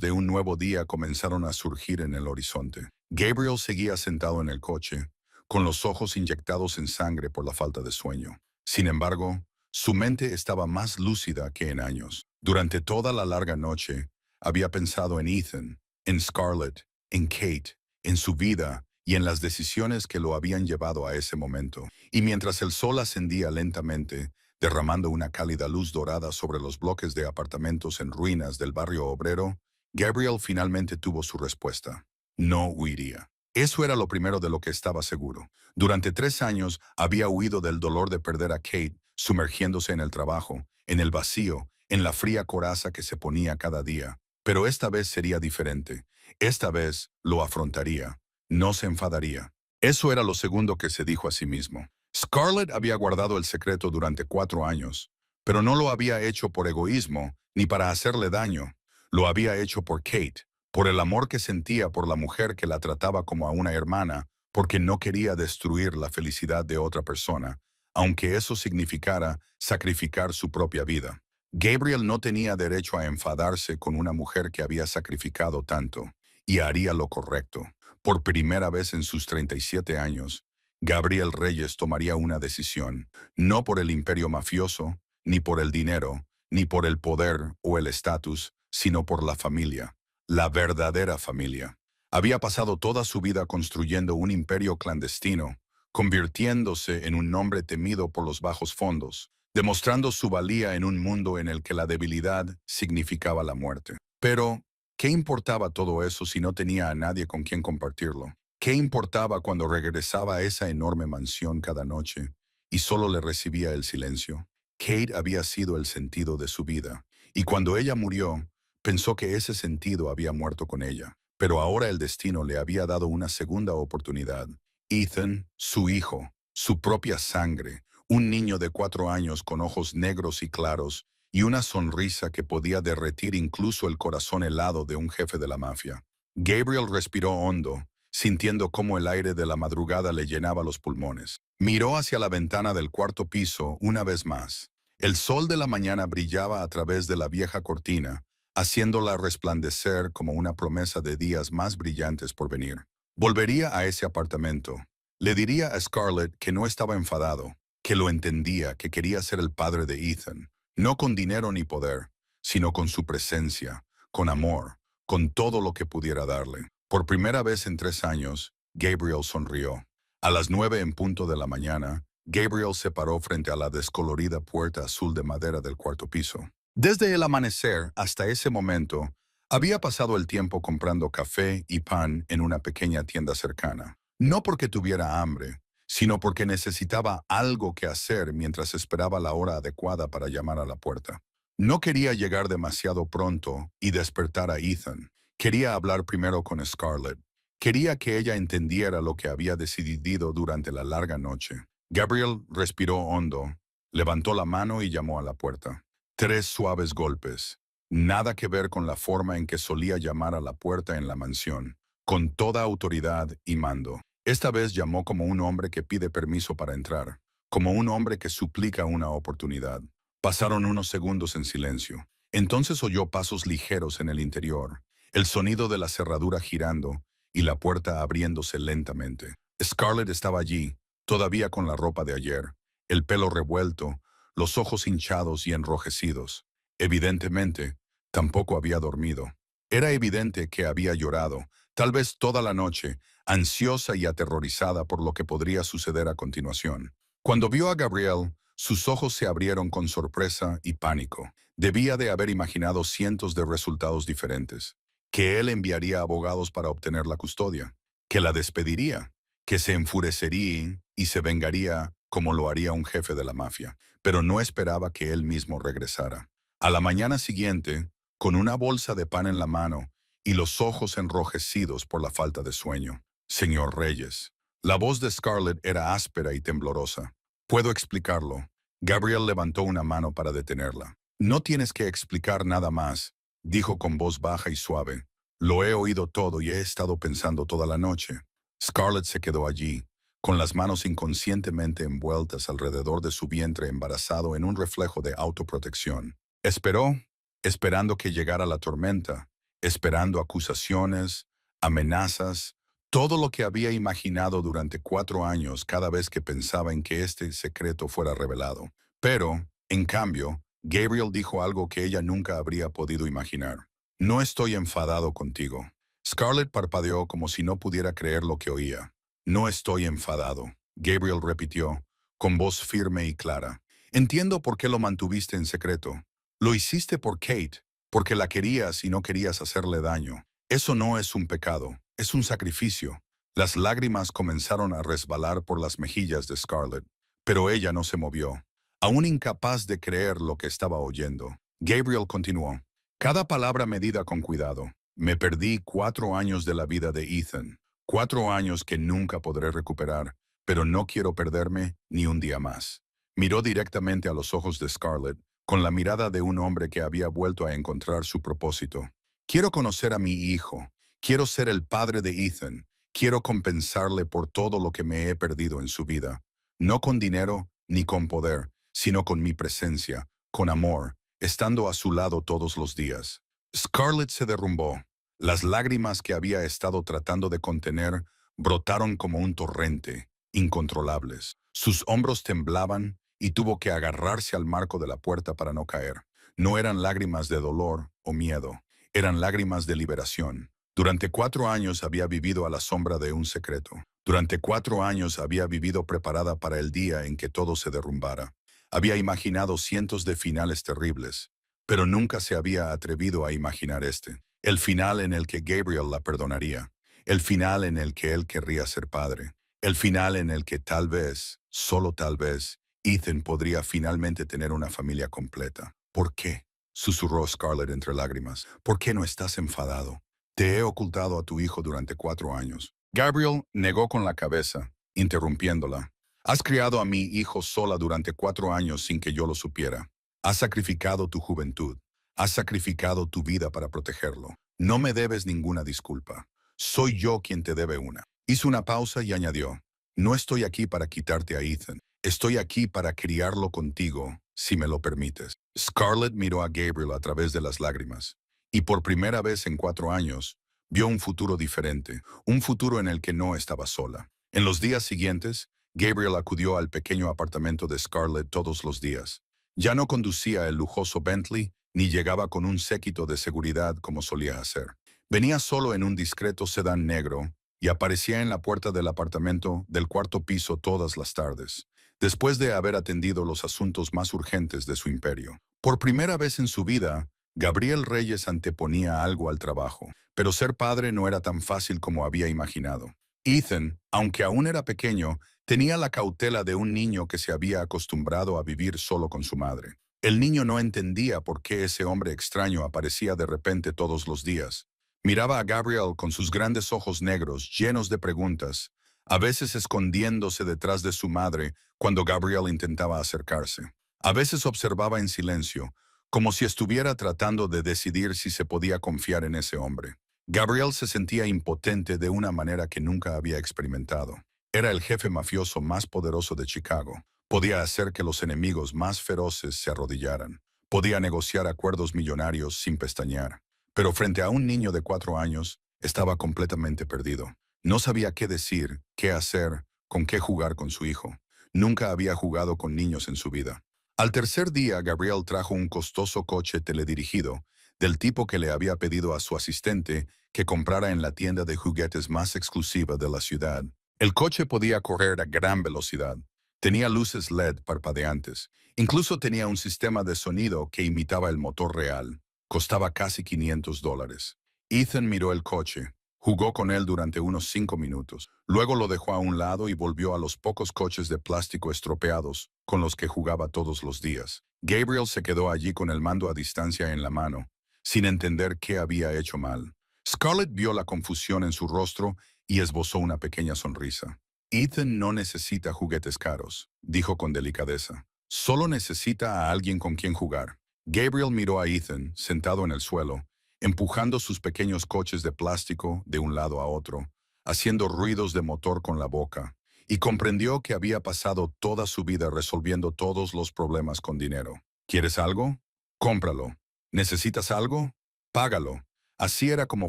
A: de un nuevo día comenzaron a surgir en el horizonte. Gabriel seguía sentado en el coche, con los ojos inyectados en sangre por la falta de sueño. Sin embargo, su mente estaba más lúcida que en años. Durante toda la larga noche, había pensado en Ethan, en Scarlett, en Kate, en su vida y en las decisiones que lo habían llevado a ese momento. Y mientras el sol ascendía lentamente, derramando una cálida luz dorada sobre los bloques de apartamentos en ruinas del barrio obrero, Gabriel finalmente tuvo su respuesta. No huiría. Eso era lo primero de lo que estaba seguro. Durante 3 años había huido del dolor de perder a Kate, sumergiéndose en el trabajo, en el vacío, en la fría coraza que se ponía cada día. Pero esta vez sería diferente. Esta vez lo afrontaría. No se enfadaría. Eso era lo segundo que se dijo a sí mismo. Scarlett había guardado el secreto durante 4 años, pero no lo había hecho por egoísmo ni para hacerle daño. Lo había hecho por Kate, por el amor que sentía por la mujer que la trataba como a una hermana, porque no quería destruir la felicidad de otra persona, aunque eso significara sacrificar su propia vida. Gabriel no tenía derecho a enfadarse con una mujer que había sacrificado tanto, y haría lo correcto. Por primera vez en sus 37 años, Gabriel Reyes tomaría una decisión, no por el imperio mafioso, ni por el dinero, ni por el poder o el estatus, sino por la familia, la verdadera familia. Había pasado toda su vida construyendo un imperio clandestino, convirtiéndose en un hombre temido por los bajos fondos, demostrando su valía en un mundo en el que la debilidad significaba la muerte. Pero, ¿qué importaba todo eso si no tenía a nadie con quien compartirlo? ¿Qué importaba cuando regresaba a esa enorme mansión cada noche y solo le recibía el silencio? Kate había sido el sentido de su vida, y cuando ella murió, pensó que ese sentido había muerto con ella. Pero ahora el destino le había dado una segunda oportunidad. Ethan, su hijo, su propia sangre, un niño de 4 años con ojos negros y claros, y una sonrisa que podía derretir incluso el corazón helado de un jefe de la mafia. Gabriel respiró hondo, sintiendo cómo el aire de la madrugada le llenaba los pulmones. Miró hacia la ventana del cuarto piso una vez más. El sol de la mañana brillaba a través de la vieja cortina, haciéndola resplandecer como una promesa de días más brillantes por venir. Volvería a ese apartamento. Le diría a Scarlett que no estaba enfadado, que lo entendía, que quería ser el padre de Ethan. No con dinero ni poder, sino con su presencia, con amor, con todo lo que pudiera darle. Por primera vez en 3 años, Gabriel sonrió. A las 9 en punto de la mañana, Gabriel se paró frente a la descolorida puerta azul de madera del cuarto piso. Desde el amanecer hasta ese momento, había pasado el tiempo comprando café y pan en una pequeña tienda cercana. No porque tuviera hambre, sino porque necesitaba algo que hacer mientras esperaba la hora adecuada para llamar a la puerta. No quería llegar demasiado pronto y despertar a Ethan. Quería hablar primero con Scarlett. Quería que ella entendiera lo que había decidido durante la larga noche. Gabriel respiró hondo, levantó la mano y llamó a la puerta. 3 suaves golpes. Nada que ver con la forma en que solía llamar a la puerta en la mansión, con toda autoridad y mando. Esta vez llamó como un hombre que pide permiso para entrar, como un hombre que suplica una oportunidad. Pasaron unos segundos en silencio. Entonces oyó pasos ligeros en el interior, el sonido de la cerradura girando y la puerta abriéndose lentamente. Scarlett estaba allí, todavía con la ropa de ayer, el pelo revuelto, los ojos hinchados y enrojecidos. Evidentemente, tampoco había dormido. Era evidente que había llorado, tal vez toda la noche, ansiosa y aterrorizada por lo que podría suceder a continuación. Cuando vio a Gabriel, sus ojos se abrieron con sorpresa y pánico. Debía de haber imaginado cientos de resultados diferentes. Que él enviaría abogados para obtener la custodia, que la despediría, que se enfurecería y se vengaría como lo haría un jefe de la mafia, pero no esperaba que él mismo regresara. A la mañana siguiente, con una bolsa de pan en la mano y los ojos enrojecidos por la falta de sueño. Señor Reyes. La voz de Scarlett era áspera y temblorosa. Puedo explicarlo. Gabriel levantó una mano para detenerla. No tienes que explicar nada más, dijo con voz baja y suave. Lo he oído todo y he estado pensando toda la noche. Scarlett se quedó allí, con las manos inconscientemente envueltas alrededor de su vientre embarazado en un reflejo de autoprotección. Esperó, esperando que llegara la tormenta, esperando acusaciones, amenazas, todo lo que había imaginado durante 4 años cada vez que pensaba en que este secreto fuera revelado. Pero, en cambio, Gabriel dijo algo que ella nunca habría podido imaginar. No estoy enfadado contigo. Scarlett parpadeó como si no pudiera creer lo que oía. No estoy enfadado, Gabriel repitió, con voz firme y clara. Entiendo por qué lo mantuviste en secreto. Lo hiciste por Kate, porque la querías y no querías hacerle daño. Eso no es un pecado, es un sacrificio. Las lágrimas comenzaron a resbalar por las mejillas de Scarlett, pero ella no se movió, aún incapaz de creer lo que estaba oyendo. Gabriel continuó. Cada palabra medida con cuidado. Me perdí 4 años de la vida de Ethan, 4 años que nunca podré recuperar, pero no quiero perderme ni un día más. Miró directamente a los ojos de Scarlett, con la mirada de un hombre que había vuelto a encontrar su propósito. Quiero conocer a mi hijo. Quiero ser el padre de Ethan. Quiero compensarle por todo lo que me he perdido en su vida. No con dinero ni con poder, sino con mi presencia, con amor, estando a su lado todos los días. Scarlett se derrumbó. Las lágrimas que había estado tratando de contener brotaron como un torrente, incontrolables. Sus hombros temblaban y tuvo que agarrarse al marco de la puerta para no caer. No eran lágrimas de dolor o miedo, eran lágrimas de liberación. Durante 4 años había vivido a la sombra de un secreto. Durante 4 años había vivido preparada para el día en que todo se derrumbara. Había imaginado cientos de finales terribles, pero nunca se había atrevido a imaginar este. El final en el que Gabriel la perdonaría. El final en el que él querría ser padre. El final en el que tal vez, solo tal vez, Ethan podría finalmente tener una familia completa. ¿Por qué? Susurró Scarlett entre lágrimas. ¿Por qué no estás enfadado? Te he ocultado a tu hijo durante 4 años. Gabriel negó con la cabeza, interrumpiéndola. Has criado a mi hijo sola durante 4 años sin que yo lo supiera. Has sacrificado tu juventud. Has sacrificado tu vida para protegerlo. No me debes ninguna disculpa. Soy yo quien te debe una. Hizo una pausa y añadió. No estoy aquí para quitarte a Ethan. Estoy aquí para criarlo contigo, si me lo permites. Scarlett miró a Gabriel a través de las lágrimas, y por primera vez en 4 años, vio un futuro diferente, un futuro en el que no estaba sola. En los días siguientes, Gabriel acudió al pequeño apartamento de Scarlett todos los días. Ya no conducía el lujoso Bentley, ni llegaba con un séquito de seguridad como solía hacer. Venía solo en un discreto sedán negro y aparecía en la puerta del apartamento del cuarto piso todas las tardes, después de haber atendido los asuntos más urgentes de su imperio. Por primera vez en su vida, Gabriel Reyes anteponía algo al trabajo, pero ser padre no era tan fácil como había imaginado. Ethan, aunque aún era pequeño, tenía la cautela de un niño que se había acostumbrado a vivir solo con su madre. El niño no entendía por qué ese hombre extraño aparecía de repente todos los días. Miraba a Gabriel con sus grandes ojos negros llenos de preguntas, a veces escondiéndose detrás de su madre cuando Gabriel intentaba acercarse. A veces observaba en silencio, como si estuviera tratando de decidir si se podía confiar en ese hombre. Gabriel se sentía impotente de una manera que nunca había experimentado. Era el jefe mafioso más poderoso de Chicago. Podía hacer que los enemigos más feroces se arrodillaran. Podía negociar acuerdos millonarios sin pestañear. Pero frente a un niño de 4 años, estaba completamente perdido. No sabía qué decir, qué hacer, con qué jugar con su hijo. Nunca había jugado con niños en su vida. Al tercer día, Gabriel trajo un costoso coche teledirigido, del tipo que le había pedido a su asistente que comprara en la tienda de juguetes más exclusiva de la ciudad. El coche podía correr a gran velocidad. Tenía luces LED parpadeantes. Incluso tenía un sistema de sonido que imitaba el motor real. Costaba casi $500. Ethan miró el coche. Jugó con él durante unos 5 minutos. Luego lo dejó a un lado y volvió a los pocos coches de plástico estropeados con los que jugaba todos los días. Gabriel se quedó allí con el mando a distancia en la mano, sin entender qué había hecho mal. Scarlett vio la confusión en su rostro y esbozó una pequeña sonrisa. Ethan no necesita juguetes caros, dijo con delicadeza. Solo necesita a alguien con quien jugar. Gabriel miró a Ethan, sentado en el suelo, empujando sus pequeños coches de plástico de un lado a otro, haciendo ruidos de motor con la boca, y comprendió que había pasado toda su vida resolviendo todos los problemas con dinero. ¿Quieres algo? Cómpralo. ¿Necesitas algo? Págalo. Así era como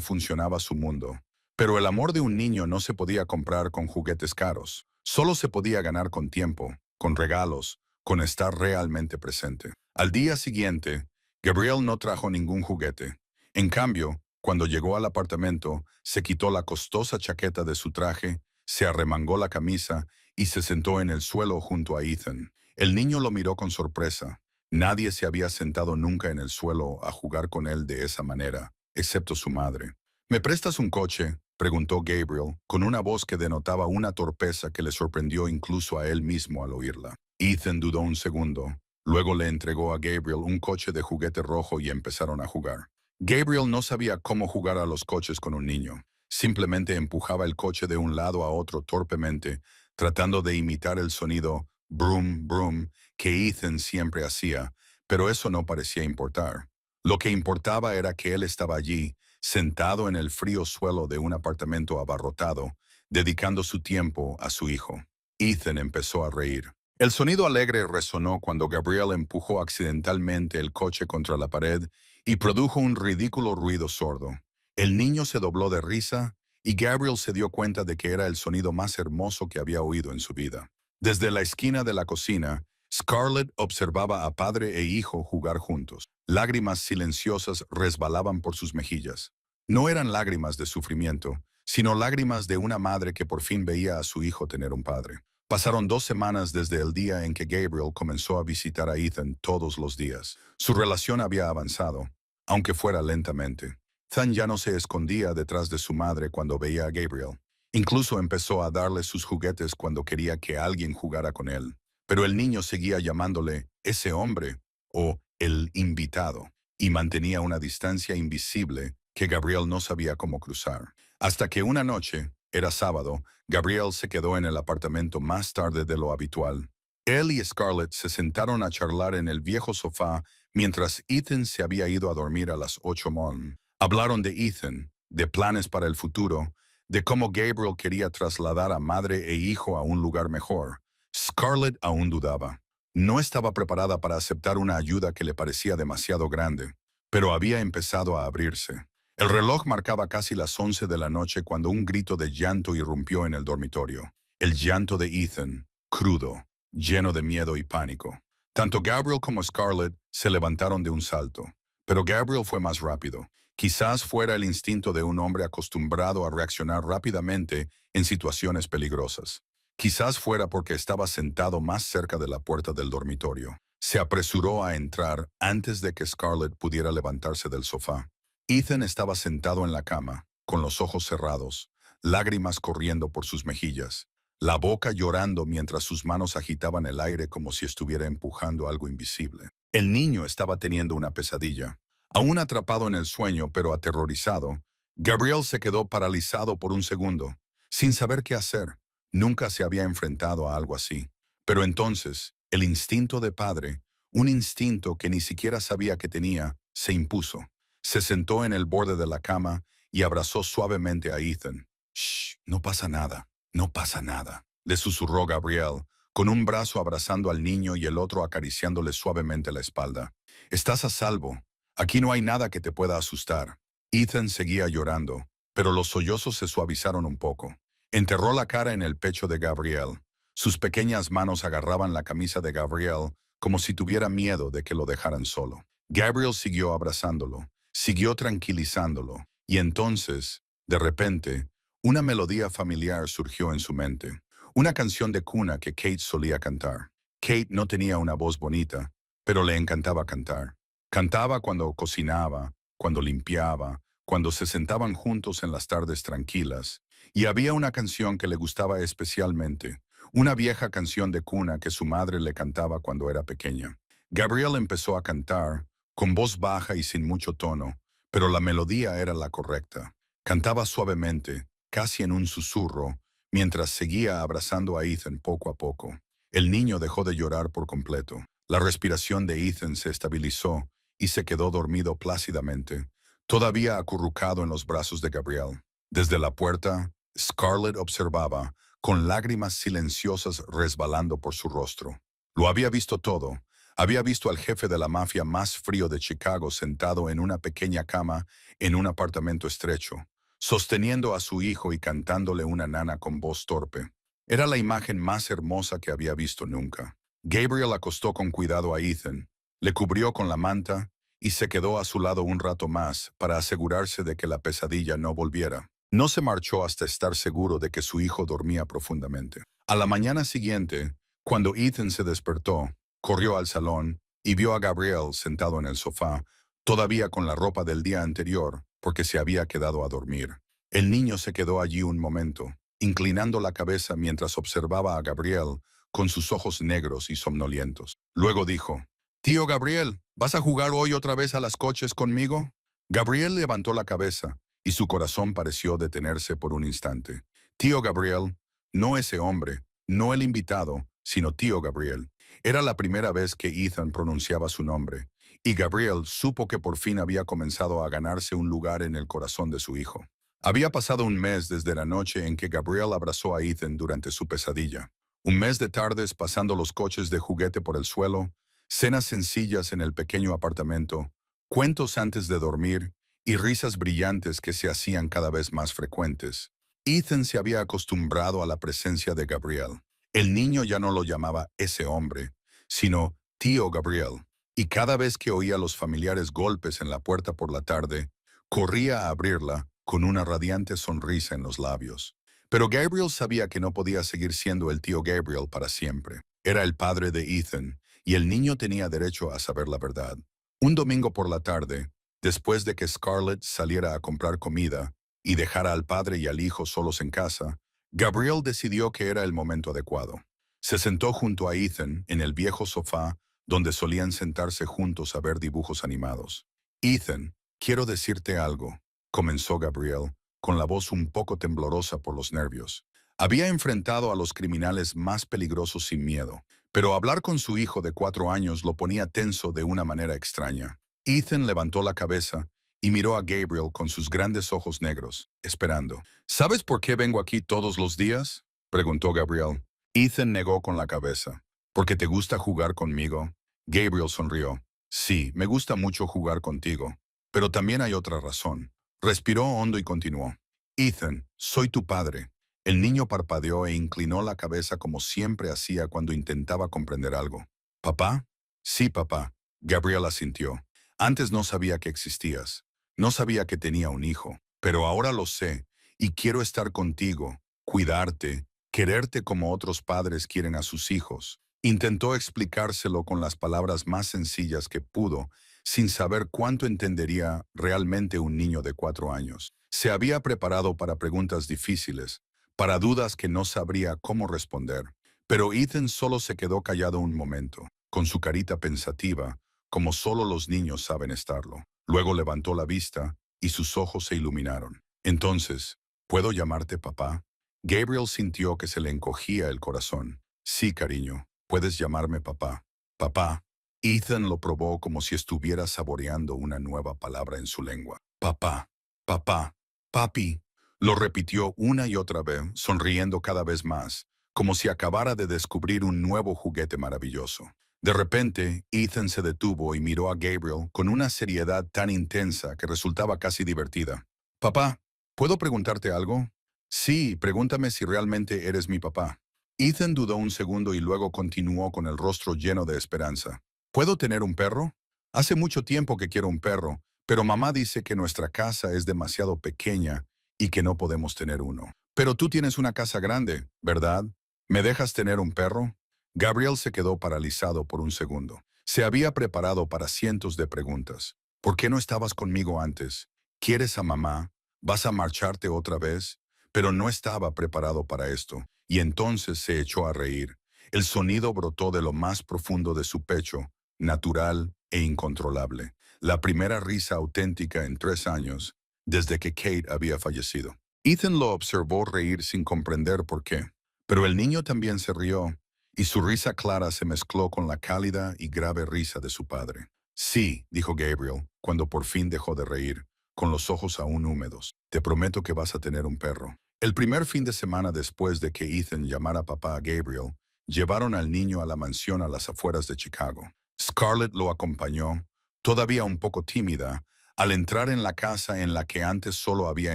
A: funcionaba su mundo. Pero el amor de un niño no se podía comprar con juguetes caros. Solo se podía ganar con tiempo, con regalos, con estar realmente presente. Al día siguiente, Gabriel no trajo ningún juguete. En cambio, cuando llegó al apartamento, se quitó la costosa chaqueta de su traje, se arremangó la camisa y se sentó en el suelo junto a Ethan. El niño lo miró con sorpresa. Nadie se había sentado nunca en el suelo a jugar con él de esa manera, excepto su madre. ¿Me prestas un coche?, preguntó Gabriel, con una voz que denotaba una torpeza que le sorprendió incluso a él mismo al oírla. Ethan dudó un segundo. Luego le entregó a Gabriel un coche de juguete rojo y empezaron a jugar. Gabriel no sabía cómo jugar a los coches con un niño. Simplemente empujaba el coche de un lado a otro torpemente, tratando de imitar el sonido brum, brum que Ethan siempre hacía, pero eso no parecía importar. Lo que importaba era que él estaba allí, sentado en el frío suelo de un apartamento abarrotado, dedicando su tiempo a su hijo. Ethan empezó a reír. El sonido alegre resonó cuando Gabriel empujó accidentalmente el coche contra la pared y produjo un ridículo ruido sordo. El niño se dobló de risa y Gabriel se dio cuenta de que era el sonido más hermoso que había oído en su vida. Desde la esquina de la cocina, Scarlett observaba a padre e hijo jugar juntos. Lágrimas silenciosas resbalaban por sus mejillas. No eran lágrimas de sufrimiento, sino lágrimas de una madre que por fin veía a su hijo tener un padre. Pasaron 2 semanas desde el día en que Gabriel comenzó a visitar a Ethan todos los días. Su relación había avanzado, aunque fuera lentamente. Ethan ya no se escondía detrás de su madre cuando veía a Gabriel. Incluso empezó a darle sus juguetes cuando quería que alguien jugara con él. Pero el niño seguía llamándole ese hombre o el invitado y mantenía una distancia invisible que Gabriel no sabía cómo cruzar. Hasta que una noche, era sábado, Gabriel se quedó en el apartamento más tarde de lo habitual. Él y Scarlett se sentaron a charlar en el viejo sofá mientras Ethan se había ido a dormir a las 8 m. Hablaron de Ethan, de planes para el futuro, de cómo Gabriel quería trasladar a madre e hijo a un lugar mejor. Scarlett aún dudaba. No estaba preparada para aceptar una ayuda que le parecía demasiado grande, pero había empezado a abrirse. El reloj marcaba casi las 11 de la noche cuando un grito de llanto irrumpió en el dormitorio. El llanto de Ethan, crudo, lleno de miedo y pánico. Tanto Gabriel como Scarlett se levantaron de un salto, pero Gabriel fue más rápido. Quizás fuera el instinto de un hombre acostumbrado a reaccionar rápidamente en situaciones peligrosas. Quizás fuera porque estaba sentado más cerca de la puerta del dormitorio. Se apresuró a entrar antes de que Scarlett pudiera levantarse del sofá. Ethan estaba sentado en la cama, con los ojos cerrados, lágrimas corriendo por sus mejillas, la boca llorando mientras sus manos agitaban el aire como si estuviera empujando algo invisible. El niño estaba teniendo una pesadilla. Aún atrapado en el sueño, pero aterrorizado, Gabriel se quedó paralizado por un segundo, sin saber qué hacer. Nunca se había enfrentado a algo así. Pero entonces, el instinto de padre, un instinto que ni siquiera sabía que tenía, se impuso. Se sentó en el borde de la cama y abrazó suavemente a Ethan. «Shh, no pasa nada, no pasa nada», le susurró Gabriel, con un brazo abrazando al niño y el otro acariciándole suavemente la espalda. «Estás a salvo. Aquí no hay nada que te pueda asustar». Ethan seguía llorando, pero los sollozos se suavizaron un poco. Enterró la cara en el pecho de Gabriel. Sus pequeñas manos agarraban la camisa de Gabriel como si tuviera miedo de que lo dejaran solo. Gabriel siguió abrazándolo, siguió tranquilizándolo, y entonces, de repente, una melodía familiar surgió en su mente. Una canción de cuna que Kate solía cantar. Kate no tenía una voz bonita, pero le encantaba cantar. Cantaba cuando cocinaba, cuando limpiaba, cuando se sentaban juntos en las tardes tranquilas. Y había una canción que le gustaba especialmente, una vieja canción de cuna que su madre le cantaba cuando era pequeña. Gabriel empezó a cantar, con voz baja y sin mucho tono, pero la melodía era la correcta. Cantaba suavemente, casi en un susurro, mientras seguía abrazando a Ethan poco a poco. El niño dejó de llorar por completo. La respiración de Ethan se estabilizó y se quedó dormido plácidamente, todavía acurrucado en los brazos de Gabriel. Desde la puerta, Scarlett observaba con lágrimas silenciosas resbalando por su rostro. Lo había visto todo. Había visto al jefe de la mafia más frío de Chicago sentado en una pequeña cama en un apartamento estrecho, sosteniendo a su hijo y cantándole una nana con voz torpe. Era la imagen más hermosa que había visto nunca. Gabriel acostó con cuidado a Ethan, le cubrió con la manta y se quedó a su lado un rato más para asegurarse de que la pesadilla no volviera. No se marchó hasta estar seguro de que su hijo dormía profundamente. A la mañana siguiente, cuando Ethan se despertó, corrió al salón y vio a Gabriel sentado en el sofá, todavía con la ropa del día anterior, porque se había quedado a dormir. El niño se quedó allí un momento, inclinando la cabeza mientras observaba a Gabriel con sus ojos negros y somnolientos. Luego dijo, «Tío Gabriel, ¿vas a jugar hoy otra vez a las coches conmigo?» Gabriel levantó la cabeza y su corazón pareció detenerse por un instante. «Tío Gabriel, no ese hombre, no el invitado, sino tío Gabriel». Era la primera vez que Ethan pronunciaba su nombre, y Gabriel supo que por fin había comenzado a ganarse un lugar en el corazón de su hijo. Había pasado un mes desde la noche en que Gabriel abrazó a Ethan durante su pesadilla. Un mes de tardes pasando los coches de juguete por el suelo, cenas sencillas en el pequeño apartamento, cuentos antes de dormir y risas brillantes que se hacían cada vez más frecuentes. Ethan se había acostumbrado a la presencia de Gabriel. El niño ya no lo llamaba ese hombre, sino tío Gabriel, y cada vez que oía los familiares golpes en la puerta por la tarde, corría a abrirla con una radiante sonrisa en los labios. Pero Gabriel sabía que no podía seguir siendo el tío Gabriel para siempre. Era el padre de Ethan, y el niño tenía derecho a saber la verdad. Un domingo por la tarde, después de que Scarlett saliera a comprar comida y dejara al padre y al hijo solos en casa, Gabriel decidió que era el momento adecuado. Se sentó junto a Ethan en el viejo sofá donde solían sentarse juntos a ver dibujos animados. «Ethan, quiero decirte algo», comenzó Gabriel, con la voz un poco temblorosa por los nervios. Había enfrentado a los criminales más peligrosos sin miedo, pero hablar con su hijo de 4 años lo ponía tenso de una manera extraña. Ethan levantó la cabeza y miró a Gabriel con sus grandes ojos negros, esperando. «¿Sabes por qué vengo aquí todos los días?», preguntó Gabriel. Ethan negó con la cabeza. «¿Porque te gusta jugar conmigo?». Gabriel sonrió. «Sí, me gusta mucho jugar contigo, pero también hay otra razón». Respiró hondo y continuó. «Ethan, soy tu padre». El niño parpadeó e inclinó la cabeza como siempre hacía cuando intentaba comprender algo. «¿Papá?» «Sí, papá», Gabriel asintió. «Antes no sabía que existías. No sabía que tenía un hijo, pero ahora lo sé, y quiero estar contigo, cuidarte, quererte como otros padres quieren a sus hijos». Intentó explicárselo con las palabras más sencillas que pudo, sin saber cuánto entendería realmente un niño de 4 años. Se había preparado para preguntas difíciles, para dudas que no sabría cómo responder. Pero Ethan solo se quedó callado un momento, con su carita pensativa, como solo los niños saben estarlo. Luego levantó la vista y sus ojos se iluminaron. «Entonces, ¿puedo llamarte papá?». Gabriel sintió que se le encogía el corazón. «Sí, cariño, puedes llamarme papá». «Papá». Ethan lo probó como si estuviera saboreando una nueva palabra en su lengua. «Papá, papá, papi». Lo repitió una y otra vez, sonriendo cada vez más, como si acabara de descubrir un nuevo juguete maravilloso. De repente, Ethan se detuvo y miró a Gabriel con una seriedad tan intensa que resultaba casi divertida. «Papá, ¿puedo preguntarte algo?». «Sí, pregúntame si realmente eres mi papá». Ethan dudó un segundo y luego continuó con el rostro lleno de esperanza. «¿Puedo tener un perro? Hace mucho tiempo que quiero un perro, pero mamá dice que nuestra casa es demasiado pequeña y que no podemos tener uno. Pero tú tienes una casa grande, ¿verdad? ¿Me dejas tener un perro?». Gabriel se quedó paralizado por un segundo. Se había preparado para cientos de preguntas. «¿Por qué no estabas conmigo antes? ¿Quieres a mamá? ¿Vas a marcharte otra vez?». Pero no estaba preparado para esto, y entonces se echó a reír. El sonido brotó de lo más profundo de su pecho, natural e incontrolable. La primera risa auténtica en 3 años, desde que Kate había fallecido. Ethan lo observó reír sin comprender por qué. Pero el niño también se rió, y su risa clara se mezcló con la cálida y grave risa de su padre. «Sí», dijo Gabriel, cuando por fin dejó de reír, con los ojos aún húmedos. «Te prometo que vas a tener un perro». El primer fin de semana después de que Ethan llamara a papá a Gabriel, llevaron al niño a la mansión a las afueras de Chicago. Scarlett lo acompañó, todavía un poco tímida, al entrar en la casa en la que antes solo había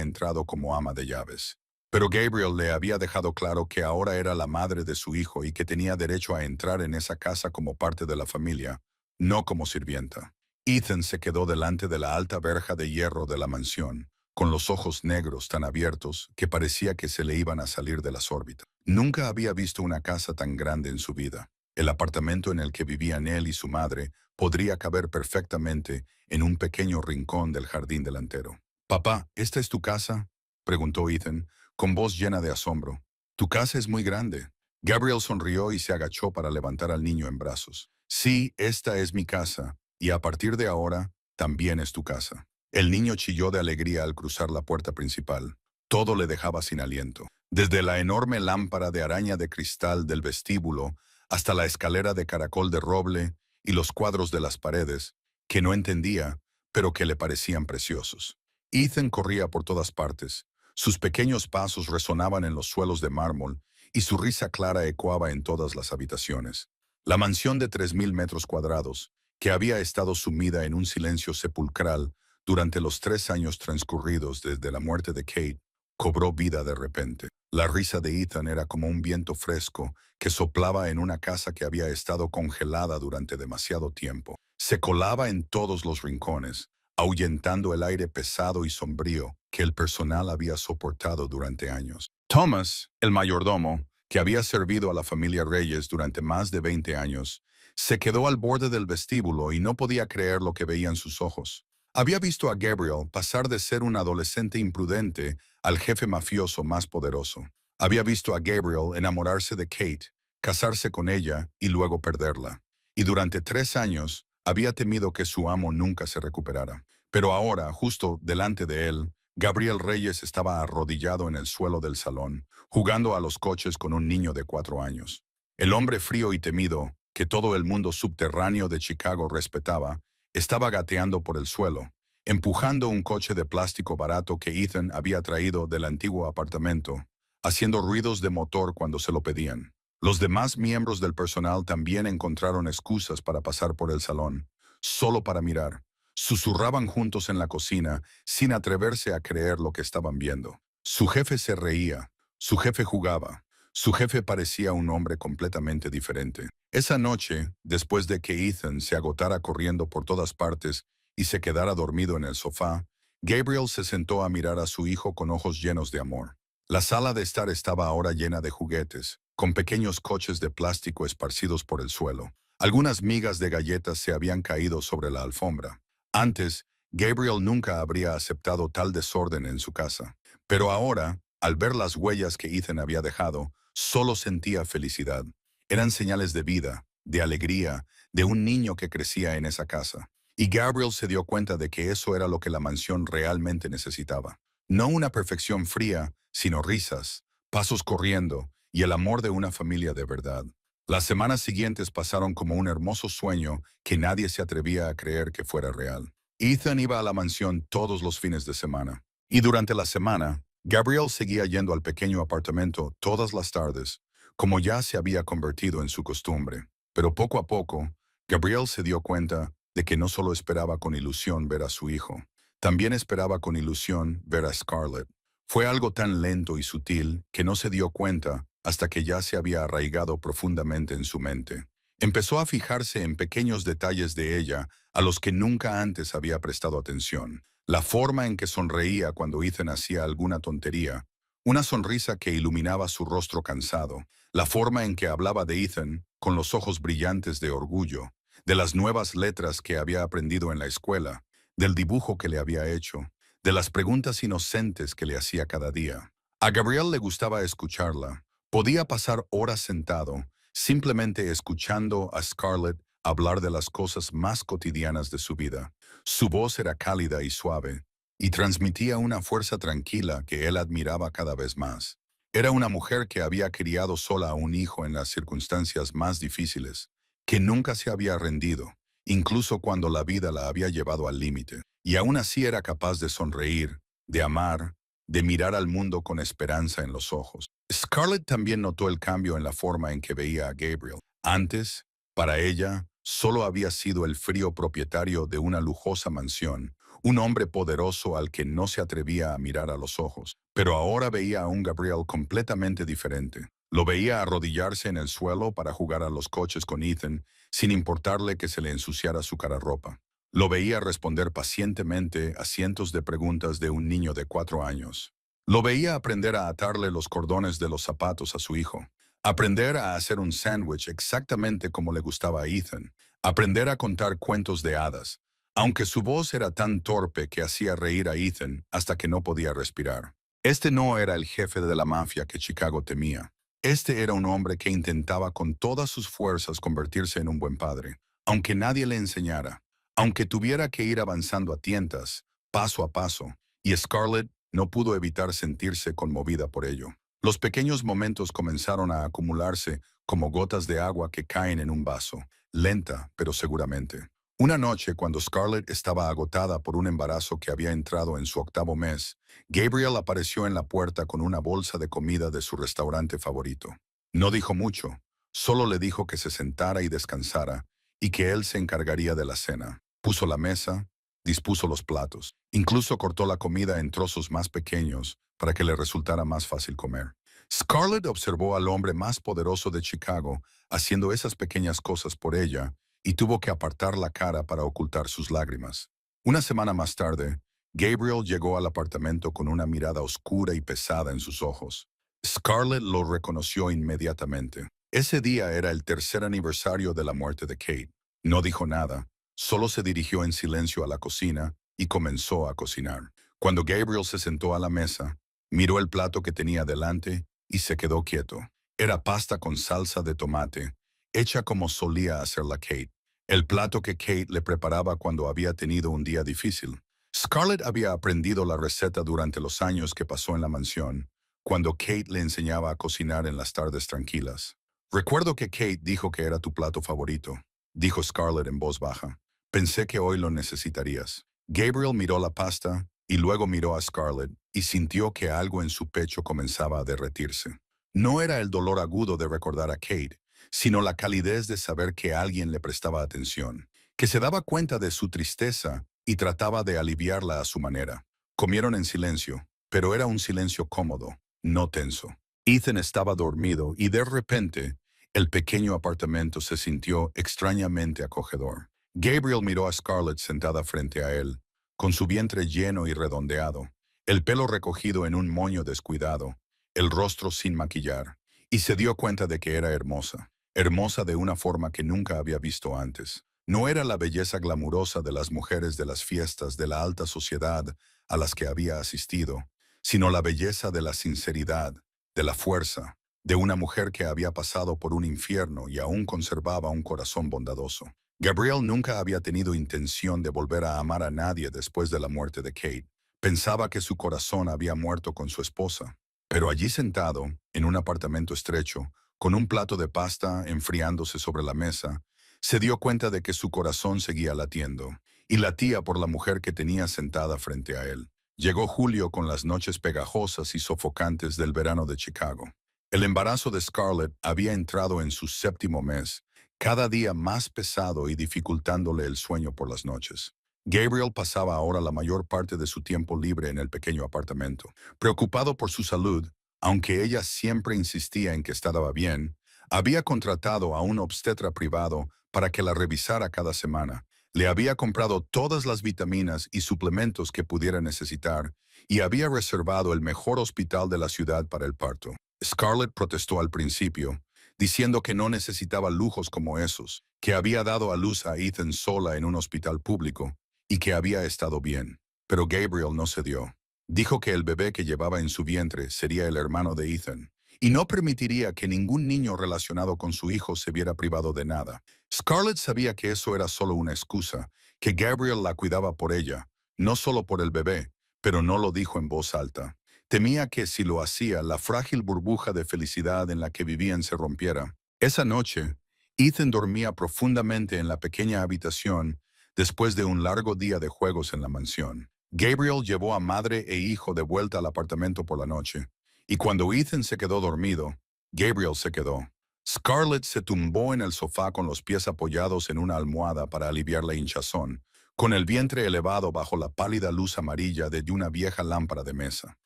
A: entrado como ama de llaves. Pero Gabriel le había dejado claro que ahora era la madre de su hijo y que tenía derecho a entrar en esa casa como parte de la familia, no como sirvienta. Ethan se quedó delante de la alta verja de hierro de la mansión, con los ojos negros tan abiertos que parecía que se le iban a salir de las órbitas. Nunca había visto una casa tan grande en su vida. El apartamento en el que vivían él y su madre podría caber perfectamente en un pequeño rincón del jardín delantero. «Papá, ¿esta es tu casa?», preguntó Ethan, con voz llena de asombro. «Tu casa es muy grande». Gabriel sonrió y se agachó para levantar al niño en brazos. «Sí, esta es mi casa, y a partir de ahora, también es tu casa». El niño chilló de alegría al cruzar la puerta principal. Todo le dejaba sin aliento. Desde la enorme lámpara de araña de cristal del vestíbulo hasta la escalera de caracol de roble y los cuadros de las paredes, que no entendía, pero que le parecían preciosos. Ethan corría por todas partes. Sus pequeños pasos resonaban en los suelos de mármol y su risa clara ecoaba en todas las habitaciones. La mansión de 3.000 metros cuadrados, que había estado sumida en un silencio sepulcral durante los 3 años transcurridos desde la muerte de Kate, cobró vida de repente. La risa de Ethan era como un viento fresco que soplaba en una casa que había estado congelada durante demasiado tiempo. Se colaba en todos los rincones, ahuyentando el aire pesado y sombrío que el personal había soportado durante años. Thomas, el mayordomo, que había servido a la familia Reyes durante más de 20 años, se quedó al borde del vestíbulo y no podía creer lo que veían sus ojos. Había visto a Gabriel pasar de ser un adolescente imprudente al jefe mafioso más poderoso. Había visto a Gabriel enamorarse de Kate, casarse con ella y luego perderla. Y durante 3 años había temido que su amo nunca se recuperara. Pero ahora, justo delante de él, Gabriel Reyes estaba arrodillado en el suelo del salón, jugando a los coches con un niño de 4 años. El hombre frío y temido, que todo el mundo subterráneo de Chicago respetaba, estaba gateando por el suelo, empujando un coche de plástico barato que Ethan había traído del antiguo apartamento, haciendo ruidos de motor cuando se lo pedían. Los demás miembros del personal también encontraron excusas para pasar por el salón, solo para mirar. Susurraban juntos en la cocina, sin atreverse a creer lo que estaban viendo. Su jefe se reía, su jefe jugaba, su jefe parecía un hombre completamente diferente. Esa noche, después de que Ethan se agotara corriendo por todas partes y se quedara dormido en el sofá, Gabriel se sentó a mirar a su hijo con ojos llenos de amor. La sala de estar estaba ahora llena de juguetes, con pequeños coches de plástico esparcidos por el suelo. Algunas migas de galletas se habían caído sobre la alfombra. Antes, Gabriel nunca habría aceptado tal desorden en su casa. Pero ahora, al ver las huellas que Ethan había dejado, solo sentía felicidad. Eran señales de vida, de alegría, de un niño que crecía en esa casa. Y Gabriel se dio cuenta de que eso era lo que la mansión realmente necesitaba. No una perfección fría, sino risas, pasos corriendo y el amor de una familia de verdad. Las semanas siguientes pasaron como un hermoso sueño que nadie se atrevía a creer que fuera real. Ethan iba a la mansión todos los fines de semana. Y durante la semana, Gabriel seguía yendo al pequeño apartamento todas las tardes, como ya se había convertido en su costumbre. Pero poco a poco, Gabriel se dio cuenta de que no solo esperaba con ilusión ver a su hijo, también esperaba con ilusión ver a Scarlett. Fue algo tan lento y sutil que no se dio cuenta hasta que ya se había arraigado profundamente en su mente. Empezó a fijarse en pequeños detalles de ella a los que nunca antes había prestado atención. La forma en que sonreía cuando Ethan hacía alguna tontería, una sonrisa que iluminaba su rostro cansado, la forma en que hablaba de Ethan con los ojos brillantes de orgullo, de las nuevas letras que había aprendido en la escuela, del dibujo que le había hecho, de las preguntas inocentes que le hacía cada día. A Gabriel le gustaba escucharla. Podía pasar horas sentado, simplemente escuchando a Scarlett hablar de las cosas más cotidianas de su vida. Su voz era cálida y suave, y transmitía una fuerza tranquila que él admiraba cada vez más. Era una mujer que había criado sola a un hijo en las circunstancias más difíciles, que nunca se había rendido, incluso cuando la vida la había llevado al límite, y aún así era capaz de sonreír, de amar, de mirar al mundo con esperanza en los ojos. Scarlett también notó el cambio en la forma en que veía a Gabriel. Antes, para ella, solo había sido el frío propietario de una lujosa mansión, un hombre poderoso al que no se atrevía a mirar a los ojos. Pero ahora veía a un Gabriel completamente diferente. Lo veía arrodillarse en el suelo para jugar a los coches con Ethan, sin importarle que se le ensuciara su ropa. Lo veía responder pacientemente a cientos de preguntas de un niño de 4 años. Lo veía aprender a atarle los cordones de los zapatos a su hijo. Aprender a hacer un sándwich exactamente como le gustaba a Ethan. Aprender a contar cuentos de hadas, aunque su voz era tan torpe que hacía reír a Ethan hasta que no podía respirar. Este no era el jefe de la mafia que Chicago temía. Este era un hombre que intentaba con todas sus fuerzas convertirse en un buen padre, aunque nadie le enseñara, aunque tuviera que ir avanzando a tientas, paso a paso, y Scarlett no pudo evitar sentirse conmovida por ello. Los pequeños momentos comenzaron a acumularse como gotas de agua que caen en un vaso, lenta pero seguramente. Una noche, cuando Scarlett estaba agotada por un embarazo que había entrado en su 8º mes, Gabriel apareció en la puerta con una bolsa de comida de su restaurante favorito. No dijo mucho, solo le dijo que se sentara y descansara, y que él se encargaría de la cena. Puso la mesa, dispuso los platos, incluso cortó la comida en trozos más pequeños para que le resultara más fácil comer. Scarlett observó al hombre más poderoso de Chicago haciendo esas pequeñas cosas por ella, y tuvo que apartar la cara para ocultar sus lágrimas. Una semana más tarde, Gabriel llegó al apartamento con una mirada oscura y pesada en sus ojos. Scarlett lo reconoció inmediatamente. Ese día era el 3er aniversario de la muerte de Kate. No dijo nada, solo se dirigió en silencio a la cocina y comenzó a cocinar. Cuando Gabriel se sentó a la mesa, miró el plato que tenía delante y se quedó quieto. Era pasta con salsa de tomate, hecha como solía hacerla Kate. El plato que Kate le preparaba cuando había tenido un día difícil. Scarlett había aprendido la receta durante los años que pasó en la mansión, cuando Kate le enseñaba a cocinar en las tardes tranquilas. Recuerdo que Kate dijo que era tu plato favorito, dijo Scarlett en voz baja. Pensé que hoy lo necesitarías. Gabriel miró la pasta y luego miró a Scarlett y sintió que algo en su pecho comenzaba a derretirse. No era el dolor agudo de recordar a Kate, sino la calidez de saber que alguien le prestaba atención, que se daba cuenta de su tristeza y trataba de aliviarla a su manera. Comieron en silencio, pero era un silencio cómodo, no tenso. Ethan estaba dormido y de repente, el pequeño apartamento se sintió extrañamente acogedor. Gabriel miró a Scarlett sentada frente a él, con su vientre lleno y redondeado, el pelo recogido en un moño descuidado, el rostro sin maquillar, y se dio cuenta de que era hermosa. Hermosa de una forma que nunca había visto antes. No era la belleza glamurosa de las mujeres de las fiestas de la alta sociedad a las que había asistido, sino la belleza de la sinceridad, de la fuerza, de una mujer que había pasado por un infierno y aún conservaba un corazón bondadoso. Gabriel nunca había tenido intención de volver a amar a nadie después de la muerte de Kate. Pensaba que su corazón había muerto con su esposa. Pero allí sentado, en un apartamento estrecho, con un plato de pasta enfriándose sobre la mesa, se dio cuenta de que su corazón seguía latiendo, y latía por la mujer que tenía sentada frente a él. Llegó julio con las noches pegajosas y sofocantes del verano de Chicago. El embarazo de Scarlett había entrado en su 7º mes, cada día más pesado y dificultándole el sueño por las noches. Gabriel pasaba ahora la mayor parte de su tiempo libre en el pequeño apartamento. Preocupado por su salud, aunque ella siempre insistía en que estaba bien, había contratado a un obstetra privado para que la revisara cada semana. Le había comprado todas las vitaminas y suplementos que pudiera necesitar y había reservado el mejor hospital de la ciudad para el parto. Scarlett protestó al principio, diciendo que no necesitaba lujos como esos, que había dado a luz a Ethan sola en un hospital público y que había estado bien. Pero Gabriel no cedió. Dijo que el bebé que llevaba en su vientre sería el hermano de Ethan, y no permitiría que ningún niño relacionado con su hijo se viera privado de nada. Scarlett sabía que eso era solo una excusa, que Gabriel la cuidaba por ella, no solo por el bebé, pero no lo dijo en voz alta. Temía que si lo hacía, la frágil burbuja de felicidad en la que vivían se rompiera. Esa noche, Ethan dormía profundamente en la pequeña habitación después de un largo día de juegos en la mansión. Gabriel llevó a madre e hijo de vuelta al apartamento por la noche, y cuando Ethan se quedó dormido, Gabriel se quedó. Scarlett se tumbó en el sofá con los pies apoyados en una almohada para aliviar la hinchazón, con el vientre elevado bajo la pálida luz amarilla de una vieja lámpara de mesa.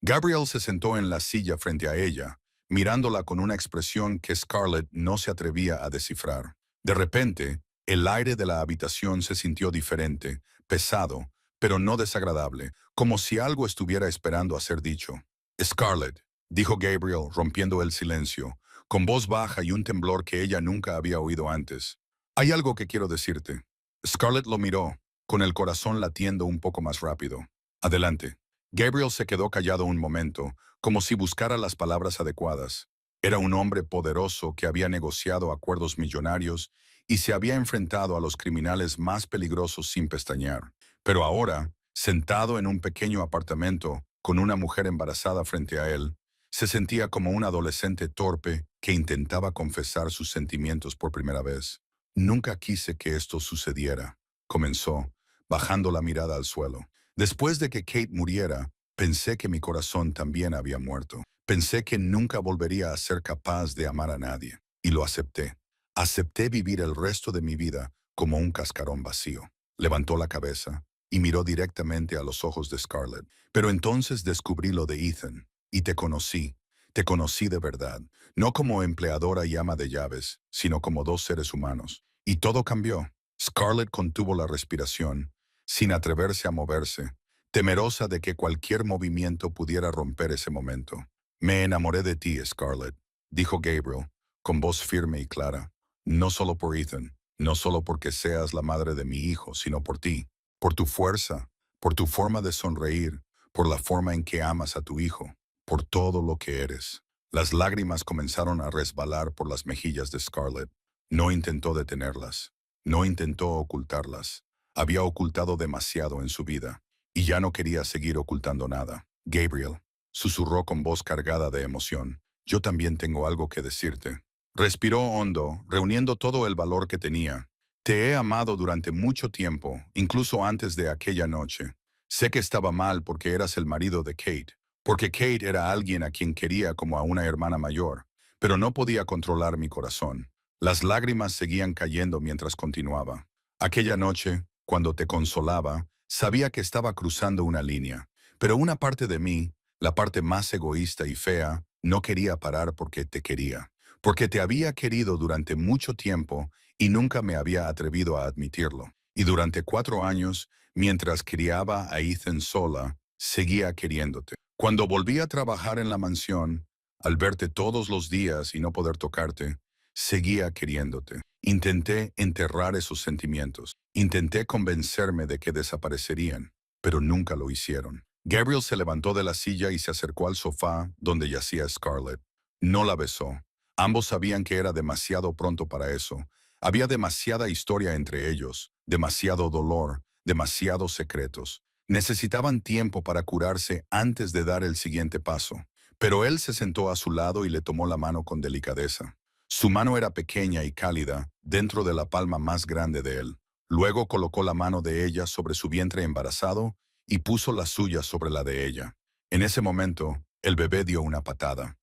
A: Gabriel se sentó en la silla frente a ella, mirándola con una expresión que Scarlett no se atrevía a descifrar. De repente, el aire de la habitación se sintió diferente, pesado, pero no desagradable, como si algo estuviera esperando a ser dicho. Scarlett, dijo Gabriel, rompiendo el silencio, con voz baja y un temblor que ella nunca había oído antes. Hay algo que quiero decirte. Scarlett lo miró, con el corazón latiendo un poco más rápido. Adelante. Gabriel se quedó callado un momento, como si buscara las palabras adecuadas. Era un hombre poderoso que había negociado acuerdos millonarios y se había enfrentado a los criminales más peligrosos sin pestañear. Pero ahora, sentado en un pequeño apartamento, con una mujer embarazada frente a él, se sentía como un adolescente torpe que intentaba confesar sus sentimientos por primera vez. Nunca quise que esto sucediera, comenzó, bajando la mirada al suelo. Después de que Kate muriera, pensé que mi corazón también había muerto. Pensé que nunca volvería a ser capaz de amar a nadie. Y lo acepté. Acepté vivir el resto de mi vida como un cascarón vacío. Levantó la cabeza y miró directamente a los ojos de Scarlett. Pero entonces descubrí lo de Ethan, y te conocí de verdad, no como empleadora y ama de llaves, sino como dos seres humanos. Y todo cambió. Scarlett contuvo la respiración, sin atreverse a moverse, temerosa de que cualquier movimiento pudiera romper ese momento. Me enamoré de ti, Scarlett, dijo Gabriel, con voz firme y clara. No solo por Ethan, no solo porque seas la madre de mi hijo, sino por ti, por tu fuerza, por tu forma de sonreír, por la forma en que amas a tu hijo, por todo lo que eres. Las lágrimas comenzaron a resbalar por las mejillas de Scarlett. No intentó detenerlas, no intentó ocultarlas. Había ocultado demasiado en su vida, y ya no quería seguir ocultando nada. Gabriel, susurró con voz cargada de emoción, yo también tengo algo que decirte. Respiró hondo, reuniendo todo el valor que tenía. Te he amado durante mucho tiempo, incluso antes de aquella noche. Sé que estaba mal porque eras el marido de Kate, porque Kate era alguien a quien quería como a una hermana mayor, pero no podía controlar mi corazón. Las lágrimas seguían cayendo mientras continuaba. Aquella noche, cuando te consolaba, sabía que estaba cruzando una línea, pero una parte de mí, la parte más egoísta y fea, no quería parar porque te quería, porque te había querido durante mucho tiempo y nunca me había atrevido a admitirlo. Y durante 4 años, mientras criaba a Ethan sola, seguía queriéndote. Cuando volví a trabajar en la mansión, al verte todos los días y no poder tocarte, seguía queriéndote. Intenté enterrar esos sentimientos. Intenté convencerme de que desaparecerían, pero nunca lo hicieron. Gabriel se levantó de la silla y se acercó al sofá donde yacía Scarlett. No la besó. Ambos sabían que era demasiado pronto para eso. Había demasiada historia entre ellos, demasiado dolor, demasiados secretos. Necesitaban tiempo para curarse antes de dar el siguiente paso. Pero él se sentó a su lado y le tomó la mano con delicadeza. Su mano era pequeña y cálida, dentro de la palma más grande de él. Luego colocó la mano de ella sobre su vientre embarazado y puso la suya sobre la de ella. En ese momento, el bebé dio una patada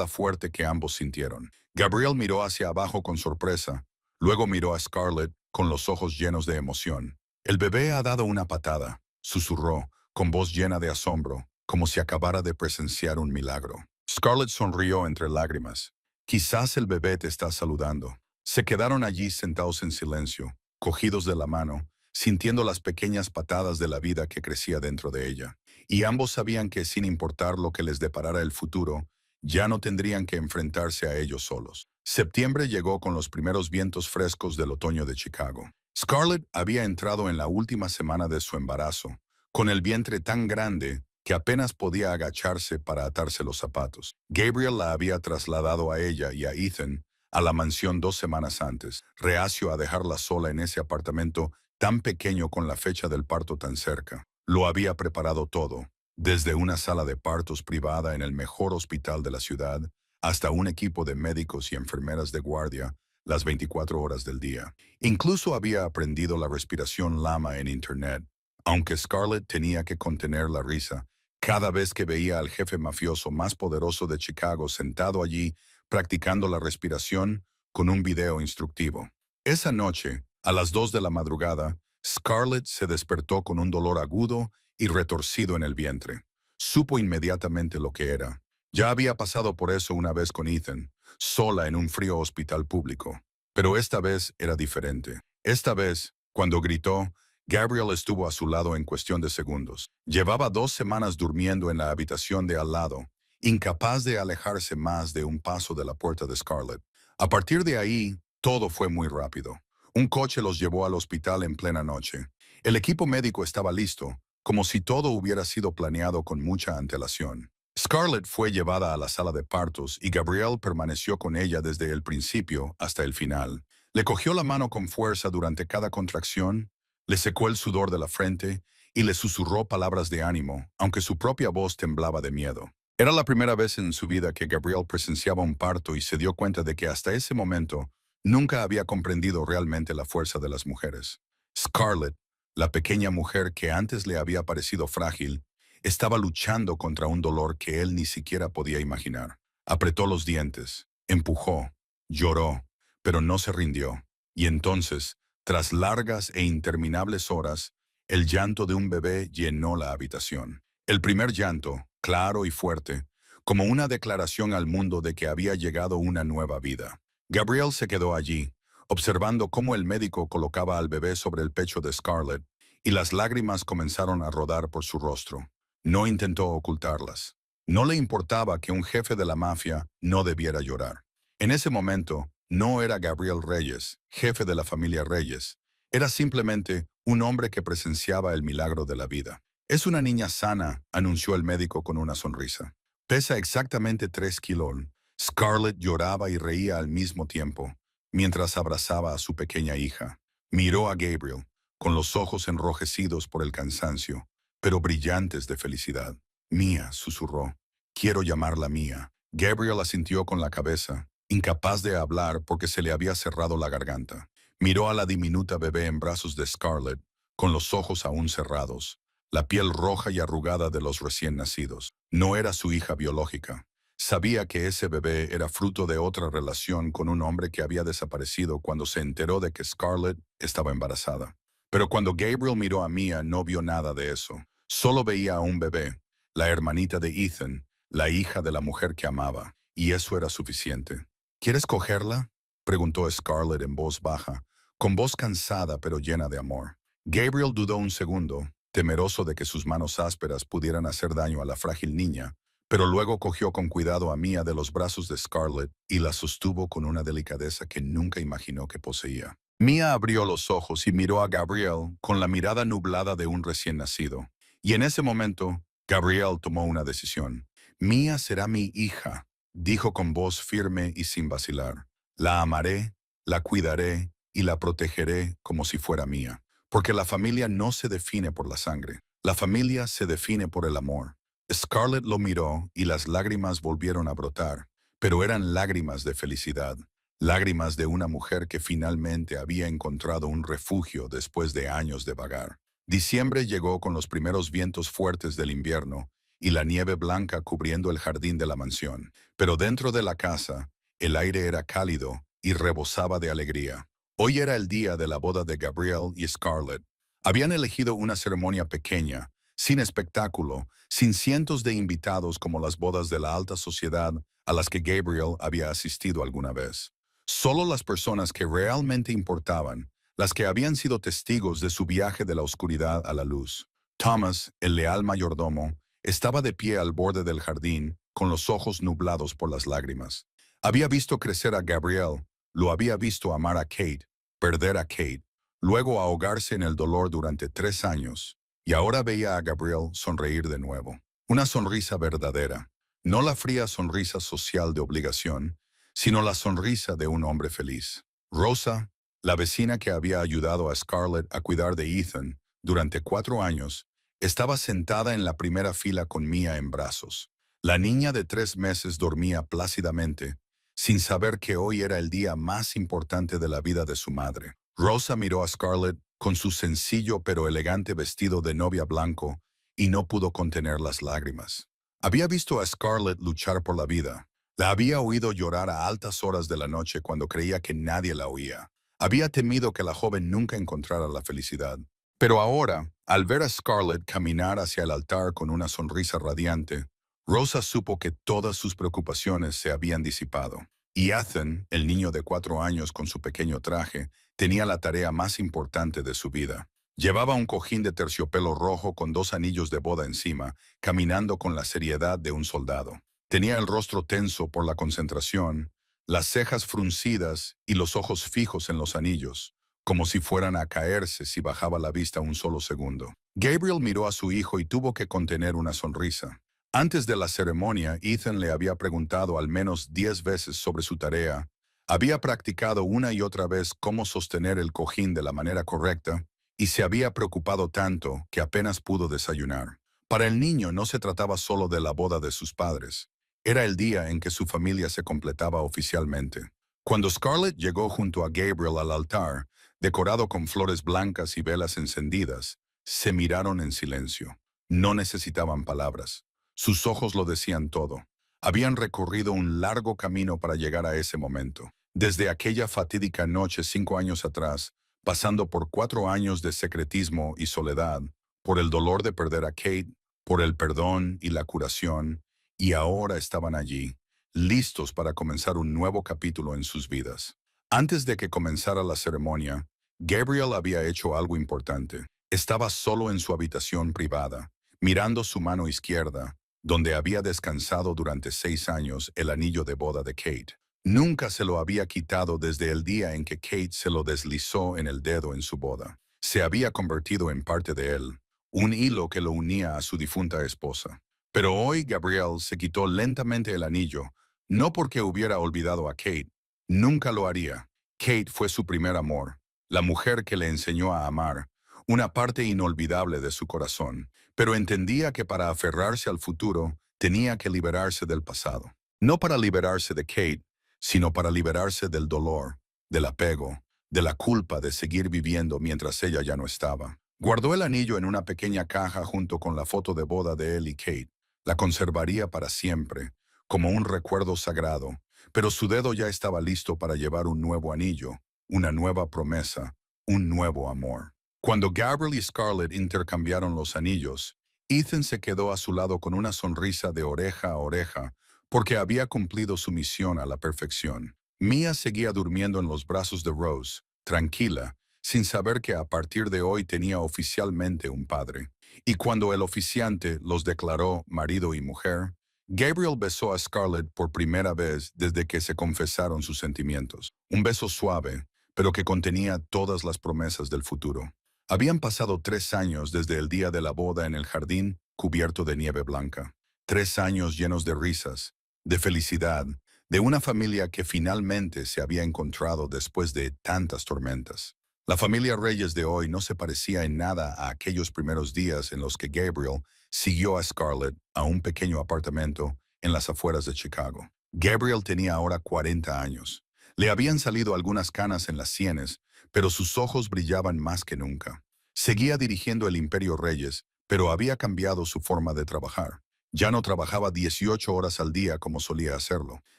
A: fuerte que ambos sintieron. Gabriel miró hacia abajo con sorpresa, luego miró a Scarlett con los ojos llenos de emoción. El bebé ha dado una patada, susurró, con voz llena de asombro, como si acabara de presenciar un milagro. Scarlett sonrió entre lágrimas. Quizás el bebé te está saludando. Se quedaron allí sentados en silencio, cogidos de la mano, sintiendo las pequeñas patadas de la vida que crecía dentro de ella. Y ambos sabían que sin importar lo que les deparara el futuro, ya no tendrían que enfrentarse a ellos solos. Septiembre llegó con los primeros vientos frescos del otoño de Chicago. Scarlett había entrado en la última semana de su embarazo, con el vientre tan grande que apenas podía agacharse para atarse los zapatos. Gabriel la había trasladado a ella y a Ethan a la mansión 2 semanas antes, reacio a dejarla sola en ese apartamento tan pequeño con la fecha del parto tan cerca. Lo había preparado todo, desde una sala de partos privada en el mejor hospital de la ciudad, hasta un equipo de médicos y enfermeras de guardia las 24 horas del día. Incluso había aprendido la respiración lama en Internet. aunque Scarlett tenía que contener la risa cada vez que veía al jefe mafioso más poderoso de Chicago sentado allí practicando la respiración con un video instructivo. Esa noche, a las 2 de la madrugada, Scarlett se despertó con un dolor agudo y retorcido en el vientre. Supo inmediatamente lo que era. Ya había pasado por eso una vez con Ethan, sola en un frío hospital público. Pero esta vez era diferente. Esta vez, cuando gritó, Gabriel estuvo a su lado en cuestión de segundos. Llevaba 2 semanas durmiendo en la habitación de al lado, incapaz de alejarse más de un paso de la puerta de Scarlett. A partir de ahí, todo fue muy rápido. Un coche los llevó al hospital en plena noche. El equipo médico estaba listo, como si todo hubiera sido planeado con mucha antelación. Scarlett fue llevada a la sala de partos y Gabriel permaneció con ella desde el principio hasta el final. Le cogió la mano con fuerza durante cada contracción, le secó el sudor de la frente y le susurró palabras de ánimo, aunque su propia voz temblaba de miedo. Era la primera vez en su vida que Gabriel presenciaba un parto y se dio cuenta de que hasta ese momento nunca había comprendido realmente la fuerza de las mujeres. Scarlett, la pequeña mujer que antes le había parecido frágil, estaba luchando contra un dolor que él ni siquiera podía imaginar. Apretó los dientes, empujó, lloró, pero no se rindió. Y entonces, tras largas e interminables horas, el llanto de un bebé llenó la habitación. El primer llanto, claro y fuerte, como una declaración al mundo de que había llegado una nueva vida. Gabriel se quedó allí, observando cómo el médico colocaba al bebé sobre el pecho de Scarlett, y las lágrimas comenzaron a rodar por su rostro. No intentó ocultarlas. No le importaba que un jefe de la mafia no debiera llorar. En ese momento, no era Gabriel Reyes, jefe de la familia Reyes. Era simplemente un hombre que presenciaba el milagro de la vida. Es una niña sana, anunció el médico con una sonrisa. Pesa exactamente 3 kilos. Scarlett lloraba y reía al mismo tiempo, mientras abrazaba a su pequeña hija. Miró a Gabriel, con los ojos enrojecidos por el cansancio, pero brillantes de felicidad. Mía, susurró. Quiero llamarla Mía. Gabriel asintió con la cabeza, incapaz de hablar porque se le había cerrado la garganta. Miró a la diminuta bebé en brazos de Scarlett, con los ojos aún cerrados, la piel roja y arrugada de los recién nacidos. No era su hija biológica. Sabía que ese bebé era fruto de otra relación con un hombre que había desaparecido cuando se enteró de que Scarlett estaba embarazada. Pero cuando Gabriel miró a Mia no vio nada de eso. Solo veía a un bebé, la hermanita de Ethan, la hija de la mujer que amaba, y eso era suficiente. ¿Quieres cogerla?, preguntó Scarlett en voz baja, con voz cansada pero llena de amor. Gabriel dudó un segundo, temeroso de que sus manos ásperas pudieran hacer daño a la frágil niña, pero luego cogió con cuidado a Mia de los brazos de Scarlett y la sostuvo con una delicadeza que nunca imaginó que poseía. Mia abrió los ojos y miró a Gabriel con la mirada nublada de un recién nacido. Y en ese momento, Gabriel tomó una decisión. Mia será mi hija, dijo con voz firme y sin vacilar. La amaré, la cuidaré y la protegeré como si fuera mía. Porque la familia no se define por la sangre. La familia se define por el amor. Scarlett lo miró y las lágrimas volvieron a brotar, pero eran lágrimas de felicidad, lágrimas de una mujer que finalmente había encontrado un refugio después de años de vagar. Diciembre llegó con los primeros vientos fuertes del invierno y la nieve blanca cubriendo el jardín de la mansión, pero dentro de la casa, el aire era cálido y rebosaba de alegría. Hoy era el día de la boda de Gabriel y Scarlett. Habían elegido una ceremonia pequeña, sin espectáculo, sin cientos de invitados como las bodas de la alta sociedad a las que Gabriel había asistido alguna vez. Solo las personas que realmente importaban, las que habían sido testigos de su viaje de la oscuridad a la luz. Thomas, el leal mayordomo, estaba de pie al borde del jardín, con los ojos nublados por las lágrimas. Había visto crecer a Gabriel, lo había visto amar a Kate, perder a Kate, luego ahogarse en el dolor durante 3 años. Y ahora veía a Gabriel sonreír de nuevo. Una sonrisa verdadera. No la fría sonrisa social de obligación, sino la sonrisa de un hombre feliz. Rosa, la vecina que había ayudado a Scarlett a cuidar de Ethan durante 4 años, estaba sentada en la primera fila con Mia en brazos. La niña de 3 meses dormía plácidamente, sin saber que hoy era el día más importante de la vida de su madre. Rosa miró a Scarlett con su sencillo pero elegante vestido de novia blanco, y no pudo contener las lágrimas. Había visto a Scarlett luchar por la vida. La había oído llorar a altas horas de la noche cuando creía que nadie la oía. Había temido que la joven nunca encontrara la felicidad. Pero ahora, al ver a Scarlett caminar hacia el altar con una sonrisa radiante, Rosa supo que todas sus preocupaciones se habían disipado. Y Ethan, el niño de 4 años con su pequeño traje, tenía la tarea más importante de su vida. Llevaba un cojín de terciopelo rojo con 2 anillos de boda encima, caminando con la seriedad de un soldado. Tenía el rostro tenso por la concentración, las cejas fruncidas y los ojos fijos en los anillos, como si fueran a caerse si bajaba la vista un solo segundo. Gabriel miró a su hijo y tuvo que contener una sonrisa. Antes de la ceremonia, Ethan le había preguntado al menos 10 veces sobre su tarea. Había practicado una y otra vez cómo sostener el cojín de la manera correcta y se había preocupado tanto que apenas pudo desayunar. Para el niño no se trataba solo de la boda de sus padres. Era el día en que su familia se completaba oficialmente. Cuando Scarlett llegó junto a Gabriel al altar, decorado con flores blancas y velas encendidas, se miraron en silencio. No necesitaban palabras. Sus ojos lo decían todo. Habían recorrido un largo camino para llegar a ese momento. Desde aquella fatídica noche 5 años atrás, pasando por 4 años de secretismo y soledad, por el dolor de perder a Kate, por el perdón y la curación, y ahora estaban allí, listos para comenzar un nuevo capítulo en sus vidas. Antes de que comenzara la ceremonia, Gabriel había hecho algo importante. Estaba solo en su habitación privada, mirando su mano izquierda, donde había descansado durante 6 años el anillo de boda de Kate. Nunca se lo había quitado desde el día en que Kate se lo deslizó en el dedo en su boda. Se había convertido en parte de él, un hilo que lo unía a su difunta esposa. Pero hoy Gabriel se quitó lentamente el anillo, no porque hubiera olvidado a Kate. Nunca lo haría. Kate fue su primer amor, la mujer que le enseñó a amar, una parte inolvidable de su corazón, pero entendía que para aferrarse al futuro tenía que liberarse del pasado. No para liberarse de Kate, sino para liberarse del dolor, del apego, de la culpa de seguir viviendo mientras ella ya no estaba. Guardó el anillo en una pequeña caja junto con la foto de boda de él y Kate. La conservaría para siempre, como un recuerdo sagrado, pero su dedo ya estaba listo para llevar un nuevo anillo, una nueva promesa, un nuevo amor. Cuando Gabriel y Scarlett intercambiaron los anillos, Ethan se quedó a su lado con una sonrisa de oreja a oreja, porque había cumplido su misión a la perfección. Mia seguía durmiendo en los brazos de Rose, tranquila, sin saber que a partir de hoy tenía oficialmente un padre. Y cuando el oficiante los declaró marido y mujer, Gabriel besó a Scarlett por primera vez desde que se confesaron sus sentimientos. Un beso suave, pero que contenía todas las promesas del futuro. Habían pasado 3 años desde el día de la boda en el jardín cubierto de nieve blanca. 3 años llenos de risas, de felicidad, de una familia que finalmente se había encontrado después de tantas tormentas. La familia Reyes de hoy no se parecía en nada a aquellos primeros días en los que Gabriel siguió a Scarlett a un pequeño apartamento en las afueras de Chicago. Gabriel tenía ahora 40 años. Le habían salido algunas canas en las sienes, pero sus ojos brillaban más que nunca. Seguía dirigiendo el Imperio Reyes, pero había cambiado su forma de trabajar. Ya no trabajaba 18 horas al día como solía hacerlo.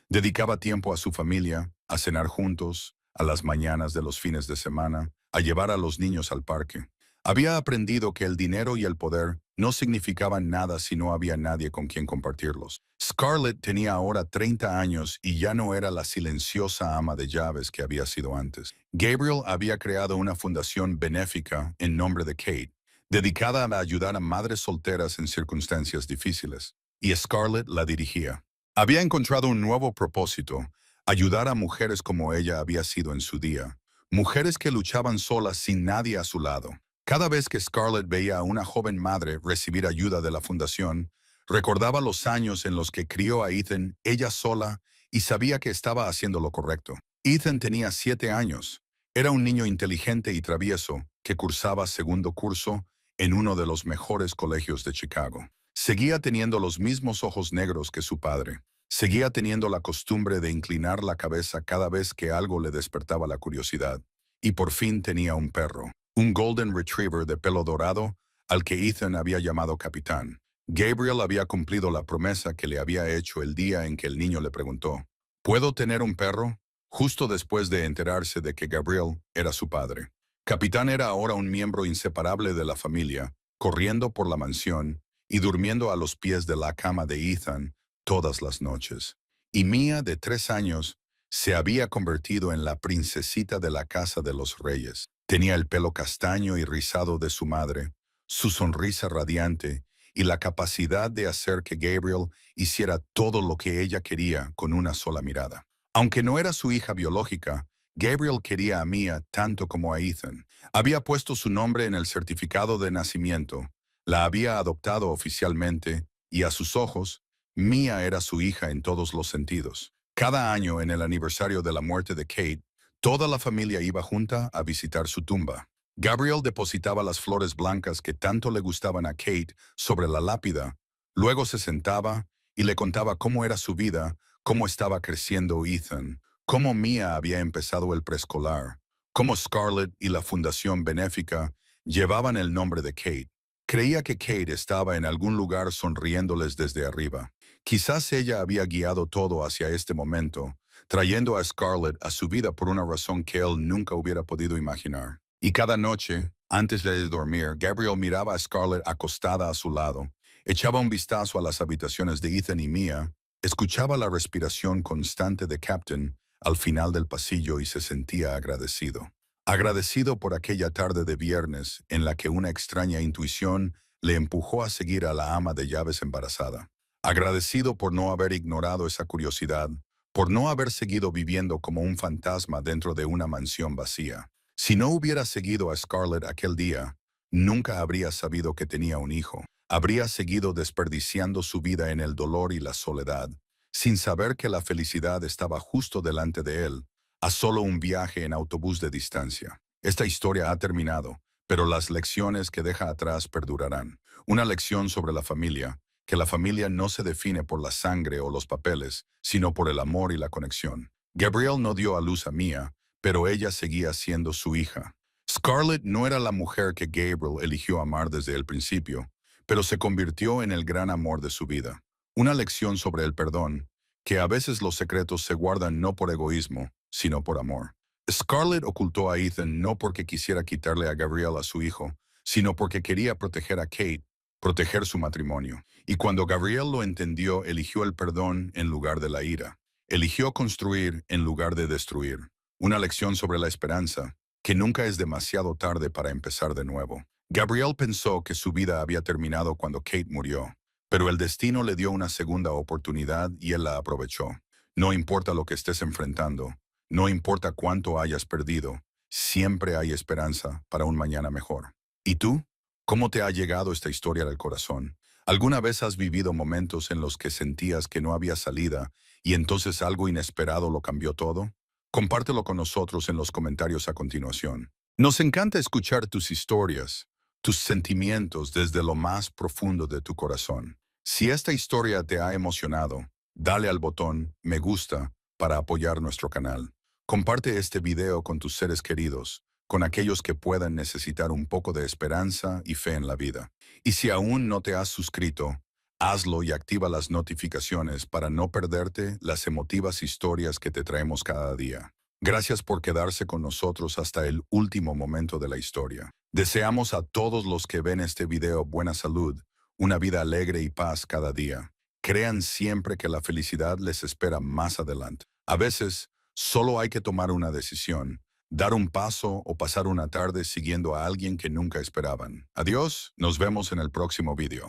A: Dedicaba tiempo a su familia, a cenar juntos, a las mañanas de los fines de semana, a llevar a los niños al parque. Había aprendido que el dinero y el poder no significaban nada si no había nadie con quien compartirlos. Scarlett tenía ahora 30 años y ya no era la silenciosa ama de llaves que había sido antes. Gabriel había creado una fundación benéfica en nombre de Kate, dedicada a ayudar a madres solteras en circunstancias difíciles, y Scarlett la dirigía. Había encontrado un nuevo propósito: ayudar a mujeres como ella había sido en su día, mujeres que luchaban solas sin nadie a su lado. Cada vez que Scarlett veía a una joven madre recibir ayuda de la fundación, recordaba los años en los que crió a Ethan ella sola y sabía que estaba haciendo lo correcto. Ethan tenía 7 años. Era un niño inteligente y travieso que cursaba segundo curso en uno de los mejores colegios de Chicago. Seguía teniendo los mismos ojos negros que su padre. Seguía teniendo la costumbre de inclinar la cabeza cada vez que algo le despertaba la curiosidad. Y por fin tenía un perro. un Golden Retriever de pelo dorado al que Ethan había llamado capitán. Gabriel había cumplido la promesa que le había hecho el día en que el niño le preguntó, ¿puedo tener un perro? Justo después de enterarse de que Gabriel era su padre. Capitán era ahora un miembro inseparable de la familia, corriendo por la mansión y durmiendo a los pies de la cama de Ethan todas las noches. Y Mia, de 3 años, se había convertido en la princesita de la casa de los reyes. Tenía el pelo castaño y rizado de su madre, su sonrisa radiante y la capacidad de hacer que Gabriel hiciera todo lo que ella quería con una sola mirada. Aunque no era su hija biológica, Gabriel quería a Mia tanto como a Ethan. Había puesto su nombre en el certificado de nacimiento, la había adoptado oficialmente y a sus ojos, Mia era su hija en todos los sentidos. Cada año, en el aniversario de la muerte de Kate, toda la familia iba junta a visitar su tumba. Gabriel depositaba las flores blancas que tanto le gustaban a Kate sobre la lápida, luego se sentaba y le contaba cómo era su vida, cómo estaba creciendo Ethan, cómo Mia había empezado el preescolar, cómo Scarlett y la Fundación Benéfica llevaban el nombre de Kate. Creía que Kate estaba en algún lugar sonriéndoles desde arriba. Quizás ella había guiado todo hacia este momento, trayendo a Scarlett a su vida por una razón que él nunca hubiera podido imaginar. Y cada noche, antes de dormir, Gabriel miraba a Scarlett acostada a su lado, echaba un vistazo a las habitaciones de Ethan y Mia, escuchaba la respiración constante de Captain al final del pasillo y se sentía agradecido. Agradecido por aquella tarde de viernes en la que una extraña intuición le empujó a seguir a la ama de llaves embarazada. Agradecido por no haber ignorado esa curiosidad, por no haber seguido viviendo como un fantasma dentro de una mansión vacía. Si no hubiera seguido a Scarlett aquel día, nunca habría sabido que tenía un hijo. Habría seguido desperdiciando su vida en el dolor y la soledad, sin saber que la felicidad estaba justo delante de él, a solo un viaje en autobús de distancia. Esta historia ha terminado, pero las lecciones que deja atrás perdurarán. Una lección sobre la familia, que la familia no se define por la sangre o los papeles, sino por el amor y la conexión. Gabriel no dio a luz a Mia, pero ella seguía siendo su hija. Scarlett no era la mujer que Gabriel eligió amar desde el principio, pero se convirtió en el gran amor de su vida. Una lección sobre el perdón, que a veces los secretos se guardan no por egoísmo, sino por amor. Scarlett ocultó a Ethan no porque quisiera quitarle a Gabriel a su hijo, sino porque quería proteger a Kate, proteger su matrimonio. Y cuando Gabriel lo entendió, eligió el perdón en lugar de la ira. Eligió construir en lugar de destruir. Una lección sobre la esperanza, que nunca es demasiado tarde para empezar de nuevo. Gabriel pensó que su vida había terminado cuando Kate murió, pero el destino le dio una segunda oportunidad y él la aprovechó. No importa lo que estés enfrentando, no importa cuánto hayas perdido, siempre hay esperanza para un mañana mejor. ¿Y tú? ¿Cómo te ha llegado esta historia del corazón? ¿Alguna vez has vivido momentos en los que sentías que no había salida y entonces algo inesperado lo cambió todo? Compártelo con nosotros en los comentarios a continuación. Nos encanta escuchar tus historias, tus sentimientos desde lo más profundo de tu corazón. Si esta historia te ha emocionado, dale al botón me gusta para apoyar nuestro canal. Comparte este video con tus seres queridos, con aquellos que puedan necesitar un poco de esperanza y fe en la vida. Y si aún no te has suscrito, hazlo y activa las notificaciones para no perderte las emotivas historias que te traemos cada día. Gracias por quedarse con nosotros hasta el último momento de la historia. Deseamos a todos los que ven este video buena salud, una vida alegre y paz cada día. Crean siempre que la felicidad les espera más adelante. A veces, solo hay que tomar una decisión, dar un paso o pasar una tarde siguiendo a alguien que nunca esperaban. Adiós, nos vemos en el próximo video.